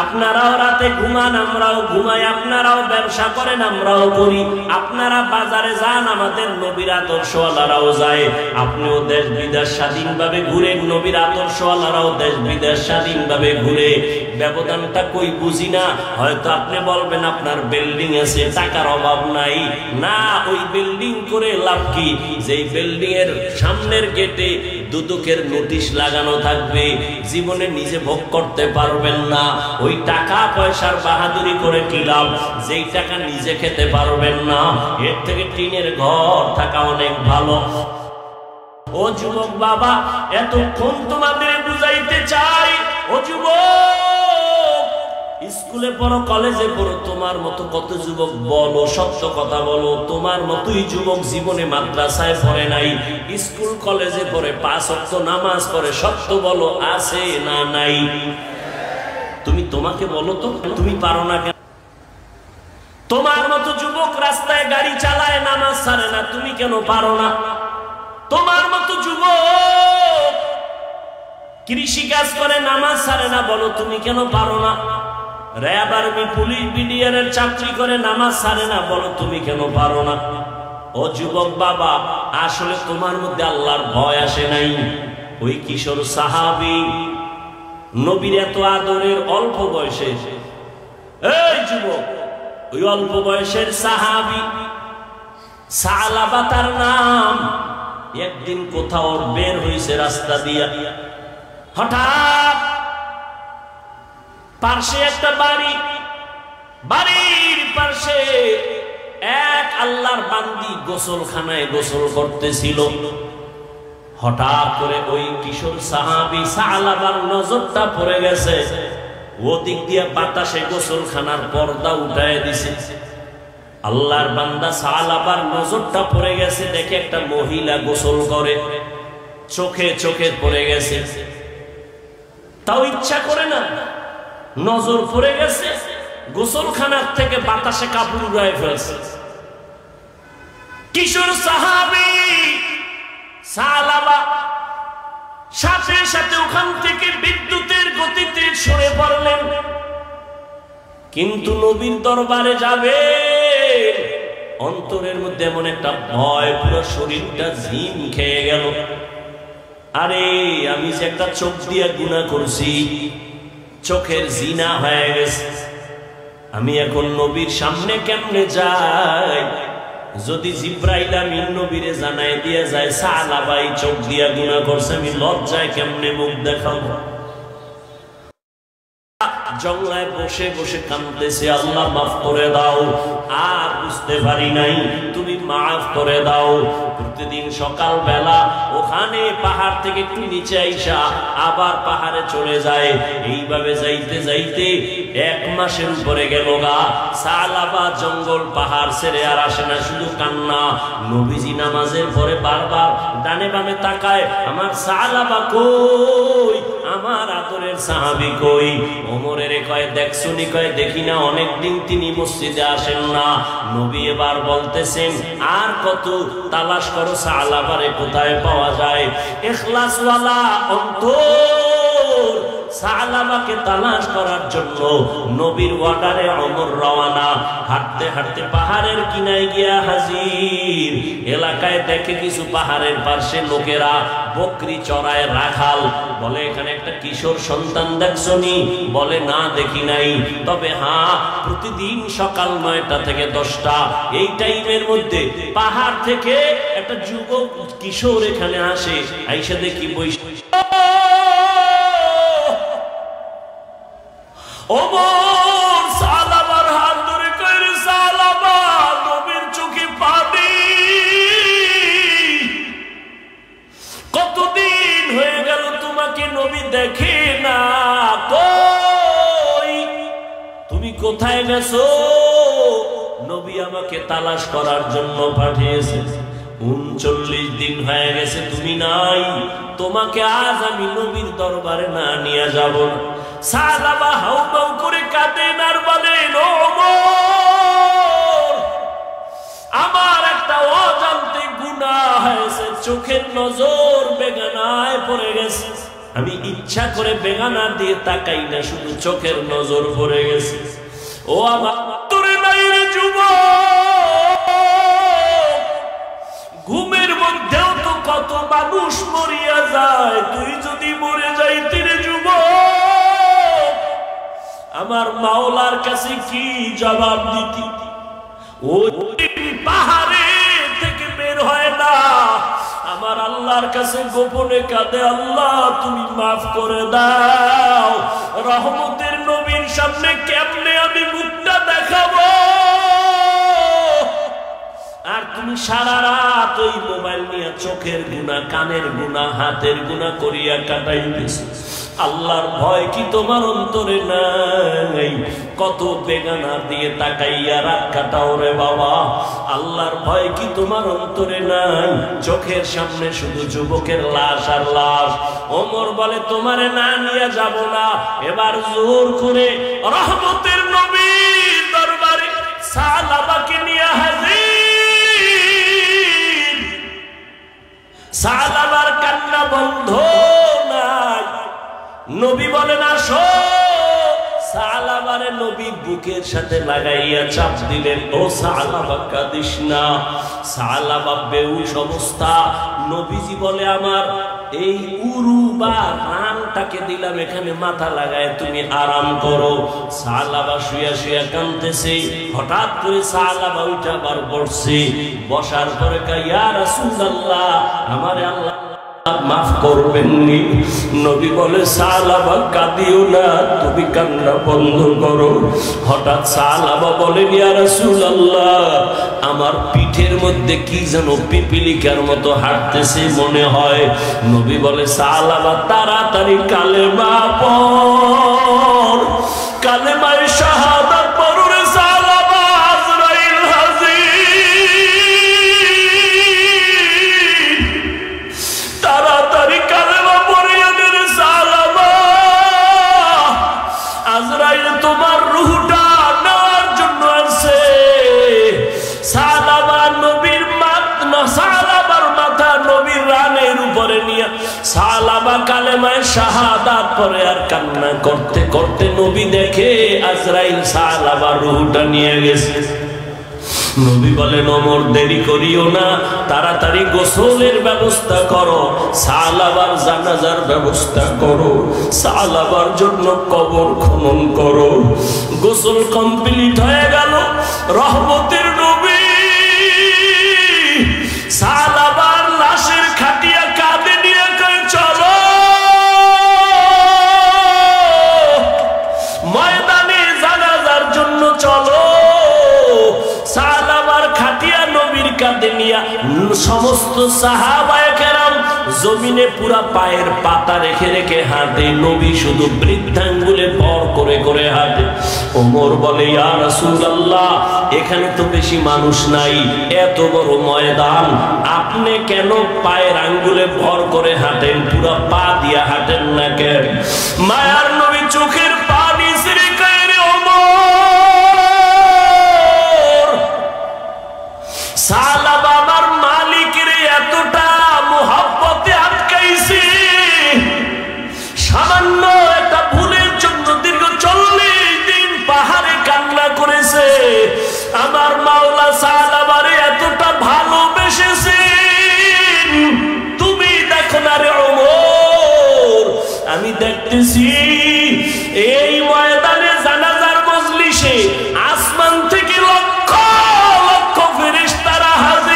আপনারাও রাতে ঘুমান, আমরাও ঘুমাই। আপনারাও ব্যবসা করেন, আমরাও করি। আপনারা বাজারে যান, আমাদের নবীর আদর্শওয়ালারাও যায়। আপনিও দেশ বিদেশ স্বাধীনভাবে ঘুরেন, নবীর আদর্শওয়ালারাও দেশ বিদেশ স্বাধীনভাবে ঘুরে। ব্যবধানটা কই বুঝি না। হয়তো আপনি বলবেন আপনার বিল্ডিং আছে, টাকার অভাব নাই। না, ওই বিল্ডিং করে লাভ কি? যেই বিল্ডিং এর সামনের গেটে দুদকের নোটিশ লাগানো থাকবে, জীবনে নিজে ভোগ করতে পারবেন না। ওই টাকা পয়সার বাহাদুরি করে কি লাভ, যেই টাকা নিজে খেতে পারবেন না? এর থেকে টিনের ঘর থাকা অনেক ভালো। ও যুবক বাবা, এতক্ষণ তোমাদের বুঝাইতে চাই, ও যুবক, স্কুলে পড়ো, কলেজে পড়ো, তোমার মতো কত যুবক বলো, সত্য কথা বলো, তোমার মতোই যুবক জীবনে মাদ্রাসায় পড়ে নাই, স্কুল কলেজে পড়ে 5 ওয়াক্ত নামাজ পড়ে, সত্য বলো, আছে না নাই? তুমি তোমাকে বলো তো, তুমি পারো না কেন? তোমার মতো যুবক রাস্তায় গাড়ি চালায়, নামাজ ছাড়ে না, তুমি কেন পারো না? তোমার মতো যুবক কৃষি কাজ করে, নামাজ ছাড়ে না, বলো তুমি কেন পারো না? র‍্যাব, আর্মি, পুলিশ, বিডিআর চাকরি করে, নামাজ ছাড়ে না, বলো তুমি কেন পারো না? ও যুবক বাবা, আসলে তোমার মধ্যে আল্লাহর ভয় আসে নাই। ওই কিশোর সাহাবী, নবীর এত আদরের, অল্প বয়সে, এই যুবক, ওই অল্প বয়সের সাহাবী সালাবা তার নাম, একদিন কোথাও বের হইছে রাস্তা দিয়া, হঠাৎ পাশে একটা বাড়ি, বাড়ির পাশে এক আল্লাহর বান্দি গোসলখানায় গোসল করতেছিল। হঠাৎ করে ওই কিশোর সাহাবী সালাবার নজরটা পড়ে গেছে, ওদিক দিয়ে বাতাসে গোসলখানার পর্দা উঠায় দিছে। আল্লাহর বান্দা সালাবার নজরটা পড়ে গেছে, দেখে একটা মহিলা গোসল করে, চোখে চোখে পড়ে গেছে, তাও ইচ্ছা করে না, নজর পড়ে গেছে, গোসলখানার থেকে বাতাসে কাপড় উড়ায় ফেলছে। কিশোর সাহাবী সালাবা সাথে সাথে ওখান থেকে বিদ্যুতের গতিতে সরে পড়লেন। কিন্তু নবীর দরবারে যাবে, অন্তরের মধ্যে এমন একটা ভয়, পুরো শরীরটা ঝিম খেয়ে গেল। আরে আমি যে একটা চোখ দিয়ে গুনাহ করছি, চোখের জিনা হয়ে গেছে, আমি এখন নবীর সামনে কেমনে যাই? যদি জিব্রাইল আমিন নবীরে জানাই দিয়ে যায় সালাবাই চোখ দিয়া গুনাহ করছে, আমি লজ্জায় কেমনে মুখ দেখাবো? জঙ্গলায় বসে বসে কাঁদতেছে, আল্লাহ মাফ করে দাও, আর বুঝতে পারি নাই, তুমি মাফ করে দাও। প্রতিদিন সকাল বেলা ওখানে পাহাড় থেকে একটু নিচে আইসা আবার পাহাড়ে চলে যায়। এইভাবে যাইতে যাইতে 1 মাসের উপরে গেল গা। সালাবা জঙ্গল পাহাড় ছেড়ে আর আসে না, শুধু কান্না। নবীজি নামাজের পরে বারবার ডানে বামে তাকায়, আমার সালাবা কই, আমার আদরের সাহাবী কই? ওমরের কয় দেখছনি, কয় দেখি না, অনেকদিন তিনি মসজিদে আসেন না। নবী এবার বলতেছেন, আর কত তালাশ করো, সালাবারে কোথায় পাওয়া যায়? ইখলাসওয়ালা অন্তর সালাবাকে তালাশ করার জন্য নবীর অর্ডারে ওমর রওনা। হাঁটতে হাঁটতে পাহাড়ের কিনায় গিয়া হাজির। এলাকায় দেখে কিছু পাহাড়ের পাশে লোকেরা বকরি চড়ায়, রাখাল। বলে এখানে একটা কিশোর সন্তান দেখছনি? বলে না, দেখি নাই, তবে হ্যাঁ, প্রতিদিন সকাল 9টা থেকে 10টা এই টাইমের মধ্যে পাহাড় থেকে একটা যুবক কিশোর এখানে আসে, আইসা দেখি বৈশ ওমর সালাবার হাত ধরে কইরে, সালাবা নবীর চোখে পানি, কতদিন হয়ে গেল তোমাকে নবী দেখে না, কই তুমি কোথায় গেছো? নবী আমাকে তালাশ করার জন্য পাঠিয়েছে, ৩৯ দিন হয়ে গেছে তুমি নাই, তোমাকে আজ আমি নবীর দরবারে না নিয়ে যাব না। সালাবা হাউমাউ করে কাঁদেন আর বলেন, ওমর আমার একটা অজান্তে গুনাহ হয়েছে, চোখের নজর বেগানায় পড়ে গেছে, আমি ইচ্ছা করে বেগানা দিয়ে তাকাই না, শুধু চোখের নজর পড়ে গেছে। ও আমার তোরে নাই রে যুবক, ঘুমের মধ্যেও তো কত মানুষ মরিয়া যায়, তুই যদি মরে যাইতি রে যুবক, আমার মাওলার কাছে কি জবাব দিতি? ওই পাহাড়ে থেকে বের হয় না, আমার আল্লাহর কাছে গোপনে কাঁদে, আল্লাহ তুমি মাফ করে দাও, রহমতের নবীর সামনে কেমনে আমি মুখটা দেখাবো? আর তুমি সারা রাত ওই মোবাইল নিয়ে চোখের গুনাহ, কানের গুনাহ, হাতের গুনাহ করিয়া কাটাইতেছো। আল্লাহর ভয় কি তোমার অন্তরে নাই? কত বেগানা দিয়ে তাকাইয়া রাত কাটাও রে বাবা, আল্লাহর ভয় কি তোমার অন্তরে নাই? চোখের সামনে শুধু যুবকের লাশ আর লাশ। ওমর বলে, তোমারে না নিয়ে যাব না। এবার জোর করে রহমতের নবীর দরবারে সালাবাকে নিয়ে হাজির। সালাবার কান্না বন্ধ নাই। নবী বলেন, আসো। সালাবারে নবী বুকের সাথে লাগাইয়া চাপ দিলেন, ও সালাবা কাঁদিস না। সালাবা বেহুশ অবস্থা। নবীজি বলে, আমার এই উরু বা রানটাকে দিলাম, এখানে মাথা লাগায় তুমি আরাম করো। সালাবা শুয়া শুয়া কাঁদতেছে। হঠাৎ করে সালাবা উঠে আবার বসছে। বসার পরে কয়, ইয়া রাসূলুল্লাহ, আমারে আল্লাহ মাফ করবেননি। নবী বলে, সালাবা কাঁদিও না, তুমি কান্না বন্ধ করো। হঠাৎ সালাবা বলেন, ইয়া রাসূলুল্লাহ, আমার পিঠের মধ্যে কি যেন পিপিলিকার মতো হাঁটতেছে মনে হয়। নবী বলে, সালাবা তাড়াতাড়ি কালেমা পড়, কালেমায়ে শাহাদাত পড় রে সালাবা, আজরাইল হাজির। তাড়াতাড়ি কালেমা পড়িয়া দে রে সালাবা, আজরাইল তোমার রূহটা নেওয়ার জন্য আসছে। সালাবা নবীর সালাবার মাথা নবীর রানের উপরে নিয়ে সালাবা কালেমায়ে শাহাদাত পড়ে আর কান্না করতে করতে নবী দেখে আজরাইল সালাবার রূহটা নিয়ে গেছে। নবী বলেন, ওমর দেরি করিও না, তাড়াতাড়ি গোসলের ব্যবস্থা করো, সালাবার জানাজার ব্যবস্থা করো, সালাবার জন্য কবর খনন করো। গোসল কমপ্লিট হয়ে গেল। রহমতের নবী সালাবার লাশের খাটিয়া কাঁধে নিয়ে কই, চলো ময়দানে জানাজার জন্য চলো। সালাবার খাটিয়া নবীর কাঁধে নিয়া সমস্ত সাহাবায়ে কেরাম জমিনে পুরা পায়ের পাতা রেখে রেখে হাঁটে। নবী শুধু বৃদ্ধাঙ্গুলে ভর করে করে হাঁটে। ওমর বলে, ইয়া রাসূলুল্লাহ, এখানে তো বেশি মানুষ নাই, এত বড় ময়দান, আপনি কেন পায়ের আঙ্গুলে ভর করে হাঁটেন, পুরা পা দিয়া হাঁটেন না কেন? মায়ার নবী চোখের পানি ছেড়ে কয়, রে ওমর, সালাবা আমার মালিকের এতটা মোহাব্বতে আটকাইছি, সামান্য একটা ভুলের জন্য দীর্ঘ 40 দিন পাহাড়ে কান্না করেছে। আমার মাওলা সালাবারে এতটা ভালোবেসেছেন, তুমি দেখো না রে ওমর। আমি দেখতেছি এই ময়দানে জানাজার মজলিসে আসমান থেকে লক্ষ লক্ষ ফেরেশতারা হাজির,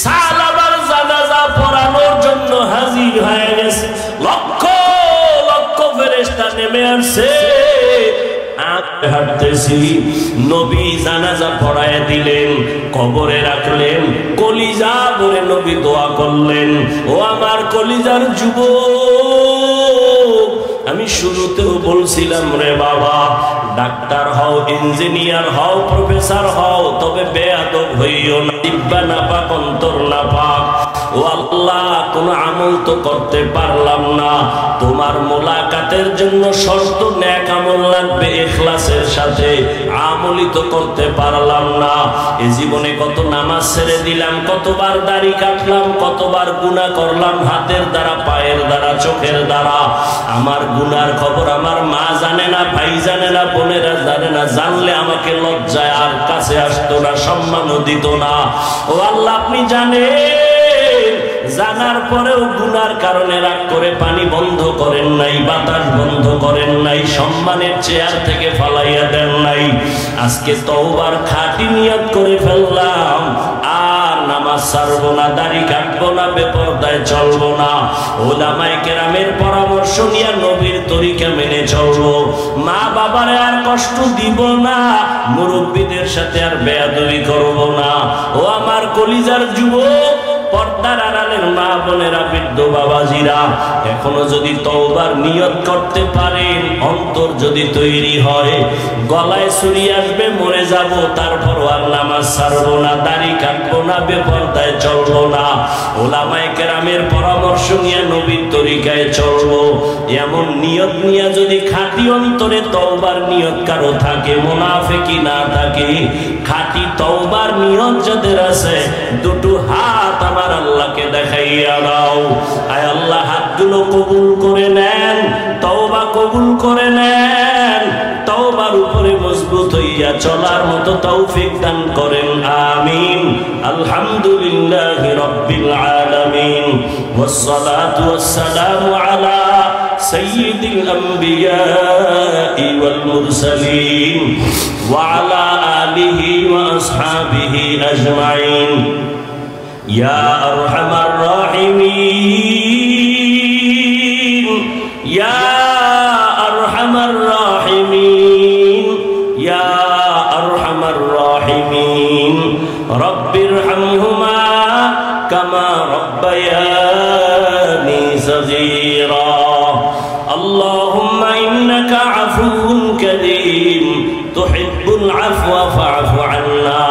সালাবার জানাজা পড়ানোর জন্য হাজির হয়ে গেছে। লক্ষ লক্ষ হাঁটতেছি, নবী জানাজা পড়ায় দিলেন, কবরে রাখলেন, কলিজা ভরে নবী দোয়া করলেন, ও আমার কলিজার যুবক, আমি শুরুতেও বলছিলাম রে বাবা, ডাক্তার হও, ইঞ্জিনিয়ার হও, প্রফেসর হও, তবে বেয়াদব হইও না, জিহ্বা নাপাক, অন্তর নাপাক। ও আল্লাহ, কোন আমল তো করতে পারলাম না, তোমার মোলাকাতের জন্য শর্ত নেক আমল লাগবে ইখলাসের সাথে, আমলই তো করতে পারলাম না। এই জীবনে কত নামাজ ছেড়ে দিলাম, কতবার দাড়ি কাটলাম, কতবার গুনাহ করলাম, হাতের দ্বারা, পায়ের দ্বারা, চোখের দ্বারা। আমার গুনার খবর আমার মা জানে না, ভাই জানে না, বোনেরা জানে না, জানলে আমাকে লজ্জায় আর কাছে আসতো না, সম্মানও দিত না। ও আল্লাহ, আপনি জানেন, জানার পরেও গুনার কারণে রাগ করে পানি বন্ধ করেন নাই, বাতাস বন্ধ করেন নাই, সম্মানের চেয়ার থেকে ফালাইয়া দেন নাই। আজকে তওবার খাঁটি নিয়ত করে ফেললাম, আর নামাজ ছাড়বো না, দাড়ি কাটবো না, বেপরদায় চলবো না, উলামায়ে কেরামের পরামর্শ নিয়ে নবীর তরিকা মেনে চলবো, মা বাবারে আর কষ্ট দিব না, মুরব্বীদের সাথে আর বেয়াদবি করব না। ও আমার কলিজার যুবক, পর্দার আড়ালের মা বোনেরা, বৃদ্ধ বাবাজিরা, এখনো যদি তওবার নিয়ত করতে পারেন, অন্তর যদি তৈরি হয়, গলায় ছুরি আসবে, মরে যাব, তারপর আর নামাজ ছাড়বো না, দাড়ি কাটবো না, বেপরদায় চলবো না, উলামায়ে কেরামের পরামর্শ নিয়ে নবীর তরিকায় চলবো, এমন নিয়ত নিয়ে যদি খাঁটি অন্তরে তওবার নিয়ত কারো থাকে, মুনাফিকি না থাকে, খাঁটি তওবার নিয়ত যাদের আছে, দুটো হাত আমার আল্লাহকে দেখাইয়া দাও। আয় আল্লাহ, হাতগুলো কবুল করে নেন, তওবা কবুল করে নেন, তওবার উপরে মজবুত হইয়া চলার মতো তৌফিক দান করেন, আমিন। আলহামদুলিল্লাহি রাব্বিল আলামিন, ওয়াসসালাতু ওয়াসসালামু আলা সাইয়্যিদিল আমবিয়াই ওয়াল মুরসালিন ওয়া আলা আলিহি ওয়া আসহাবিহি আজমাইন। ইয়া আরহামার রাহিমিন, ইয়া আরহামার রাহিমিন, ইয়া আরহামার রাহিমিন, রব্বিরহামহুমা কামা রব্বায়ানি সগীরা। আল্লাহুম্মা ইন্নাকা আফুউন কারীম তুহিব্বুল আফওয়া ফা'ফু আন্না।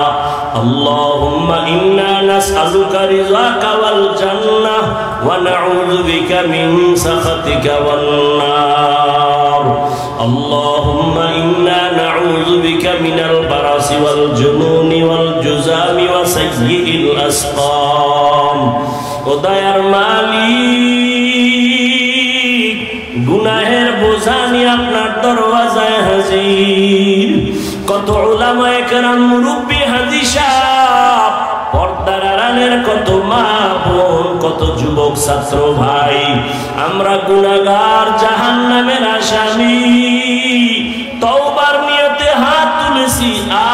اللهم إنا نسألك رضاك والجنة ونعوذ بك من سخطك والنار. اللهم إنا نعوذ بك من البرص والجنون والجذام وسيء الأسقام. ওদায়ার মালিক, গুনাহের বোঝা নিয়ে আপনার দরওয়াজায় হাজির। কত উলামায়ে কেরাম, মুরব্বি, হাজী সাহেব, পর্দার আড়ালের কত মা বোন, কত যুবক ছাত্র ভাই, আমরা গুনাহগার, জাহান্নামের আসামি, তওবার নিয়তে হাত তুলেছি,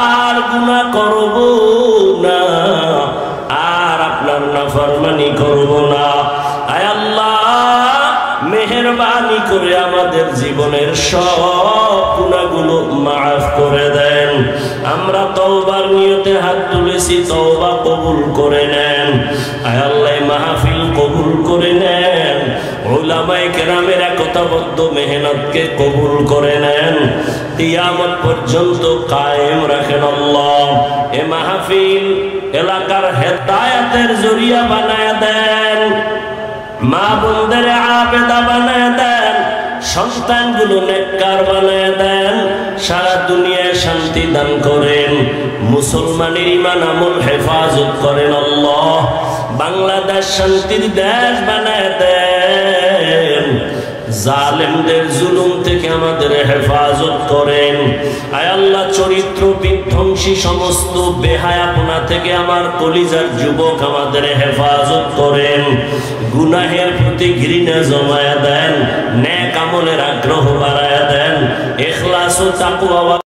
আর গুনাহ করব না, আর আপনার নাফরমানি করব না। আয় আল্লাহ, মেহেরবানি করে আমাদের জীবনের সব গুনাহগুলো মাফ করে দেন। আমরা তওবার নিয়তে হাত তুলেছি, তওবা কবুল করে নেন। আয় আল্লাহ, মাহফিল কবুল করে নেন, উলামায়ে কেরামের একতাবদ্ধ মেহনতকে কবুল করে নেন, কিয়ামত পর্যন্ত কায়েম রাখেন আল্লাহ। এ মাহফিল এলাকার হেদায়েতের জরিয়া বানায় দেন, মা বোনদের আবেদা বানায় দেন, সন্তানগুলো নেককার বানায় দেন, সারা দুনিয়ায় শান্তি দান করেন, মুসলমানের ঈমান আমল হেফাজত করেন আল্লাহ। বাংলাদেশ শান্তির দেশ বানায় দেন, জালেমদের জুলুম থেকে আমাদের হেফাজত করেন। আয় আল্লাহ, চরিত্র বিধ্বংসী সমস্ত বেহায়াপনা থেকে আমার কলিজার যুবক আমাদের হেফাজত করেন। গুনাহের প্রতি ঘৃণা জমায়া দেন, নেক আমলের আগ্রহ বাড়ায়া দেন, ইখলাস ও তাকওয়া